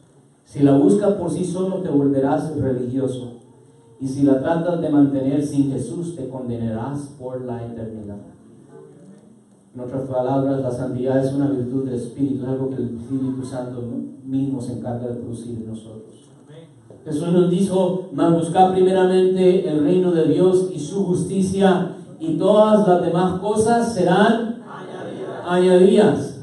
Si la buscas por sí solo, te volverás religioso. Y si la tratas de mantener sin Jesús, te condenarás por la eternidad. En otras palabras, la santidad es una virtud del Espíritu, es algo que el Espíritu Santo mismo se encarga de producir en nosotros. Jesús nos dijo, mas buscad primeramente el reino de Dios y su justicia, y todas las demás cosas serán añadidas.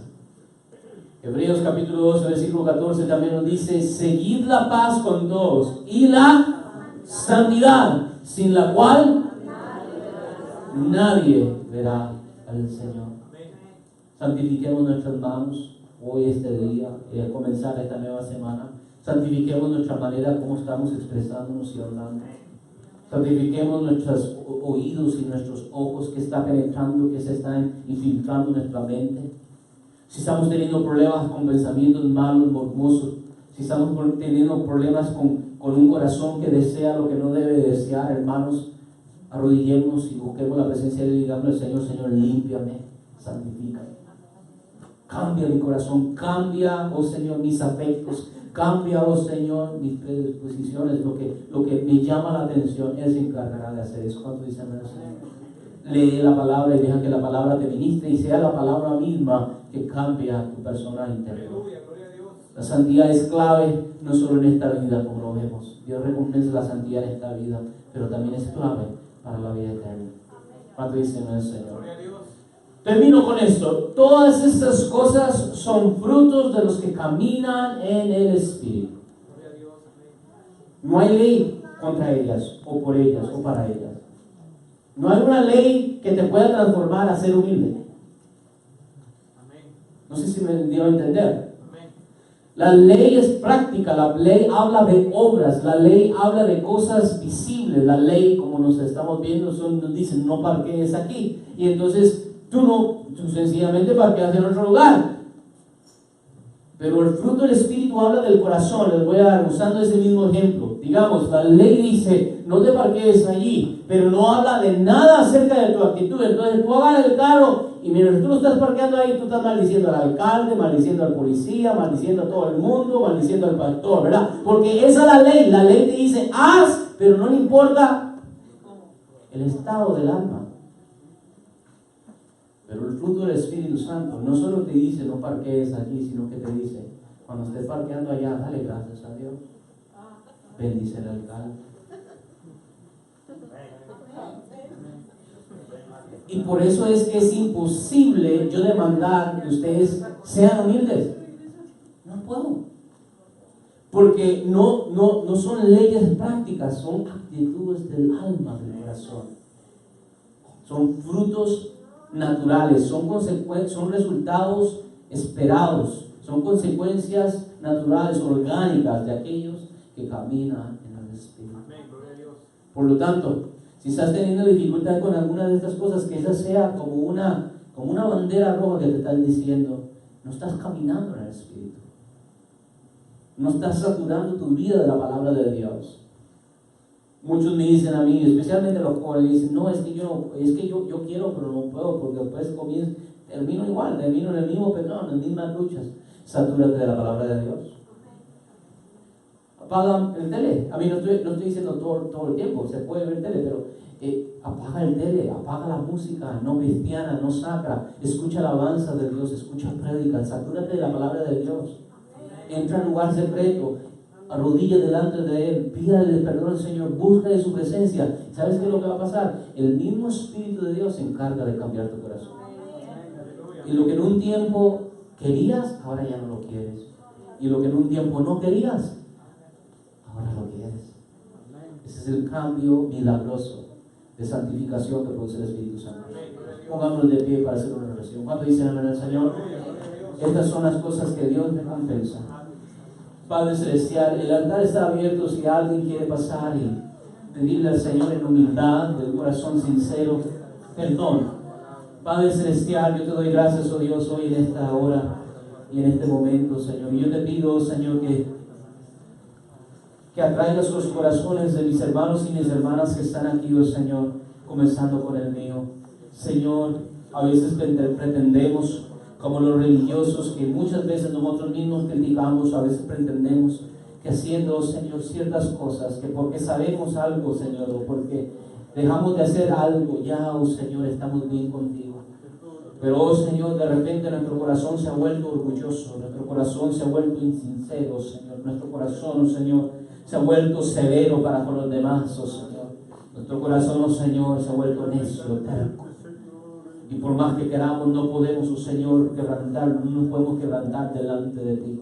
Hebreos capítulo 12, versículo 14 también nos dice, seguid la paz con todos y la santidad, sin la cual nadie verá al Señor. Santifiquemos nuestras manos hoy, este día, y al comenzar esta nueva semana. Santifiquemos nuestra manera como estamos expresándonos y hablando. Santifiquemos nuestros oídos y nuestros ojos que está penetrando, que se están infiltrando en nuestra mente. Si estamos teniendo problemas con pensamientos malos, morbosos, si estamos teniendo problemas con un corazón que desea lo que no debe desear, hermanos, arrodillémonos y busquemos la presencia de Dios y digamos al Señor, Señor, límpiame, santifícame. Cambia mi corazón, cambia, oh Señor, mis afectos, cambia, oh Señor, mis predisposiciones, lo que me llama la atención. Él se encargará de hacer eso. ¿Cuánto dicen, Señor? Lee la palabra y deja que la palabra te ministre y sea la palabra misma que cambia tu persona interior. La santidad es clave, no solo en esta vida, como lo vemos. Dios recompensa la santidad en esta vida, pero también es clave para la vida eterna. ¿Cuánto dicen, Señor? Termino con esto. Todas estas cosas son frutos de los que caminan en el Espíritu. No hay ley contra ellas, o por ellas, o para ellas. No hay una ley que te pueda transformar a ser humilde. No sé si me dio a entender. La ley es práctica, la ley habla de obras, la ley habla de cosas visibles. La ley, como nos estamos viendo, nos dicen no parquees aquí. Y entonces tú sencillamente parqueas en otro lugar. Pero el fruto del Espíritu habla del corazón. Les voy a dar, usando ese mismo ejemplo. Digamos, la ley dice, no te parquees allí, pero no habla de nada acerca de tu actitud. Entonces tú agarras el carro y mientras tú lo estás parqueando ahí, tú estás maldiciendo al alcalde, maldiciendo al policía, maldiciendo a todo el mundo, maldiciendo al pastor, ¿verdad? Porque esa es la ley. La ley te dice, haz, pero no le importa el estado del alma. Pero el fruto del Espíritu Santo no solo te dice no parquees aquí, sino que te dice, cuando estés parqueando allá, dale gracias a Dios. Bendice al alcalde. Y por eso es que es imposible yo demandar que ustedes sean humildes. No puedo. Porque no son leyes prácticas, son actitudes del alma, del corazón. Son frutos naturales, son resultados esperados, son consecuencias naturales, orgánicas de aquellos que caminan en el Espíritu. Por lo tanto, si estás teniendo dificultad con alguna de estas cosas, que esa sea como una bandera roja que te están diciendo, no estás caminando en el Espíritu, no estás saturando tu vida de la palabra de Dios. Muchos me dicen a mí, especialmente los jóvenes, dicen, no, es que yo quiero, pero no puedo, porque después termino igual, termino en el mismo pecado, en las mismas luchas. Satúrate de la palabra de Dios. Apaga el tele. A mí no estoy diciendo todo el tiempo, se puede ver tele, pero apaga el tele, apaga la música no cristiana, no sacra, escucha alabanza de Dios, escucha prédicas, satúrate de la palabra de Dios. Entra al lugar secreto, arrodilla delante de Él, pídale perdón al Señor, busca de su presencia. ¿Sabes qué es lo que va a pasar? El mismo Espíritu de Dios se encarga de cambiar tu corazón. Y lo que en un tiempo querías, ahora ya no lo quieres. Y lo que en un tiempo no querías, ahora lo quieres. Ese es el cambio milagroso de santificación que produce el Espíritu Santo. Pongámonos de pie para hacer una oración. ¿Cuánto dicen amén al Señor? Estas son las cosas que Dios recompensa. Padre Celestial, el altar está abierto si alguien quiere pasar y pedirle al Señor en humildad, de un corazón sincero, perdón. Padre Celestial, yo te doy gracias, oh Dios, hoy en esta hora y en este momento, Señor. Y yo te pido, Señor, que atraigas los corazones de mis hermanos y mis hermanas que están aquí, oh Señor, comenzando con el mío. Señor, a veces pretendemos, como los religiosos, que muchas veces nosotros mismos criticamos, a veces pretendemos que haciendo, Señor, ciertas cosas, que porque sabemos algo, Señor, o porque dejamos de hacer algo, ya, oh Señor, estamos bien contigo. Pero, oh Señor, de repente nuestro corazón se ha vuelto orgulloso, nuestro corazón se ha vuelto insincero, Señor, nuestro corazón, oh Señor, se ha vuelto severo para con los demás, oh Señor. Nuestro corazón, oh Señor, se ha vuelto necio, terco. Y por más que queramos, no podemos, oh Señor, quebrantar, no nos podemos quebrantar delante de ti.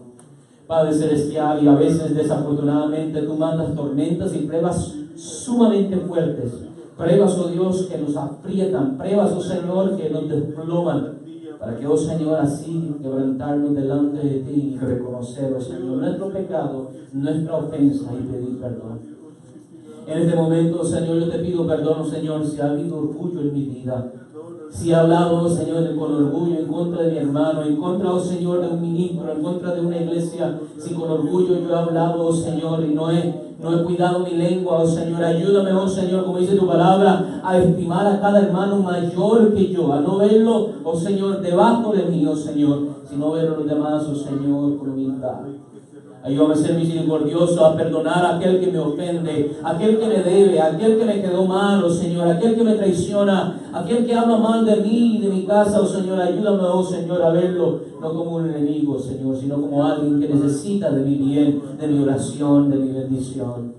Padre Celestial, y a veces desafortunadamente tú mandas tormentas y pruebas sumamente fuertes. Pruebas, oh Dios, que nos aprietan. Pruebas, oh Señor, que nos desploman. Para que, oh Señor, así quebrantarnos delante de ti y reconocer, oh Señor, nuestro pecado, nuestra ofensa y pedir perdón. En este momento, Señor, yo te pido perdón, oh Señor, si ha habido orgullo en mi vida. Si he hablado, oh Señor, con orgullo en contra de mi hermano, en contra, oh Señor, de un ministro, en contra de una iglesia, si con orgullo yo he hablado, oh Señor, y no he cuidado mi lengua, oh Señor, ayúdame, oh Señor, como dice tu palabra, a estimar a cada hermano mayor que yo, a no verlo, oh Señor, debajo de mí, oh Señor, sino verlo los demás, oh Señor, con humildad. Ayúdame a ser misericordioso, a perdonar a aquel que me ofende, a aquel que me debe, a aquel que me quedó mal, oh Señor, a aquel que me traiciona, a aquel que habla mal de mí y de mi casa, oh Señor. Ayúdame, oh Señor, a verlo no como un enemigo, Señor, sino como alguien que necesita de mi bien, de mi oración, de mi bendición.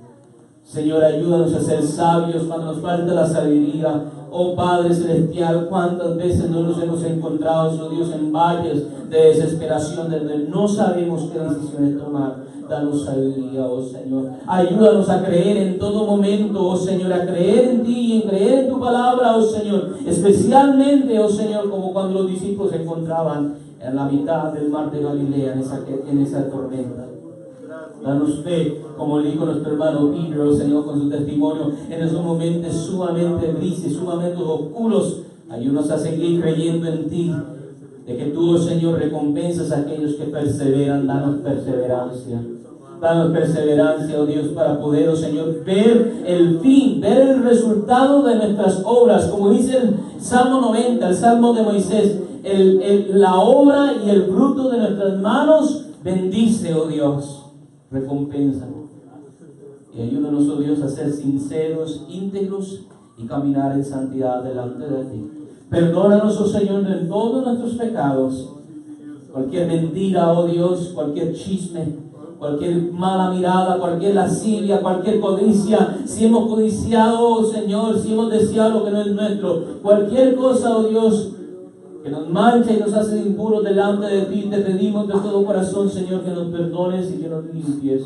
Señor, ayúdanos a ser sabios cuando nos falta la sabiduría. Oh Padre Celestial, cuántas veces no nos hemos encontrado, oh Dios, en valles de desesperación, donde no sabemos qué decisiones tomar. Danos sabiduría, oh Señor. Ayúdanos a creer en todo momento, oh Señor, a creer en ti y en creer en tu palabra, oh Señor. Especialmente, oh Señor, como cuando los discípulos se encontraban en la mitad del mar de Galilea, en esa tormenta. Danos fe, como le dijo nuestro hermano Pedro, Señor, con su testimonio, en esos momentos sumamente grises, sumamente oscuros. Ayúdanos a seguir creyendo en ti, de que tú, Señor, recompensas a aquellos que perseveran. Danos perseverancia. Danos perseverancia, oh Dios, para poder, oh Señor, ver el fin, ver el resultado de nuestras obras. Como dice el Salmo 90, el Salmo de Moisés, la obra y el fruto de nuestras manos bendice, oh Dios. Recompénsanos. Y ayúdanos, oh Dios, a ser sinceros, íntegros y caminar en santidad delante de ti. Perdónanos, oh Señor, de todos nuestros pecados. Cualquier mentira, oh Dios, cualquier chisme, cualquier mala mirada, cualquier lascivia, cualquier codicia, si hemos codiciado, oh Señor, si hemos deseado lo que no es nuestro, cualquier cosa, oh Dios, que nos mancha y nos hace impuros delante de ti, te pedimos de todo corazón, Señor, que nos perdones y que nos limpies.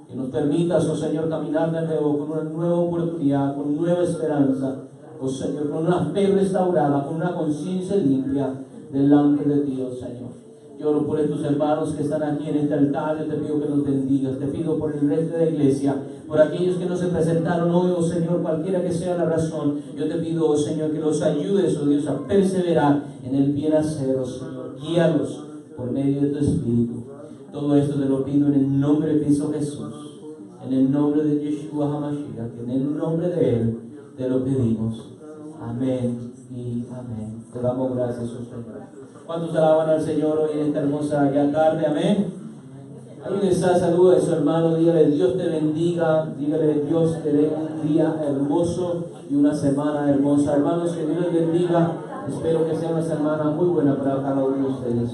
Que nos permitas, oh Señor, caminar de nuevo con una nueva oportunidad, con nueva esperanza, oh Señor, con una fe restaurada, con una conciencia limpia delante de ti, oh Señor. Yo oro por estos hermanos que están aquí en este altar. Yo te pido que los bendigas. Te pido por el resto de la iglesia, por aquellos que no se presentaron hoy, oh Señor, cualquiera que sea la razón. Yo te pido, oh Señor, que los ayudes, oh Dios, a perseverar en el bien hacer, oh Señor. Guíalos por medio de tu Espíritu. Todo esto te lo pido en el nombre de Cristo Jesús, en el nombre de Yeshua HaMashiach, en el nombre de Él te lo pedimos. Amén y amén. Te damos gracias, oh Señor. ¿Cuántos alaban al Señor hoy en esta hermosa ya tarde? Amén. Ahí está, saluda a su hermano, dígale Dios te bendiga, dígale Dios te dé un día hermoso y una semana hermosa. Hermanos, que Dios les bendiga. Espero que sea una semana muy buena para cada uno de ustedes.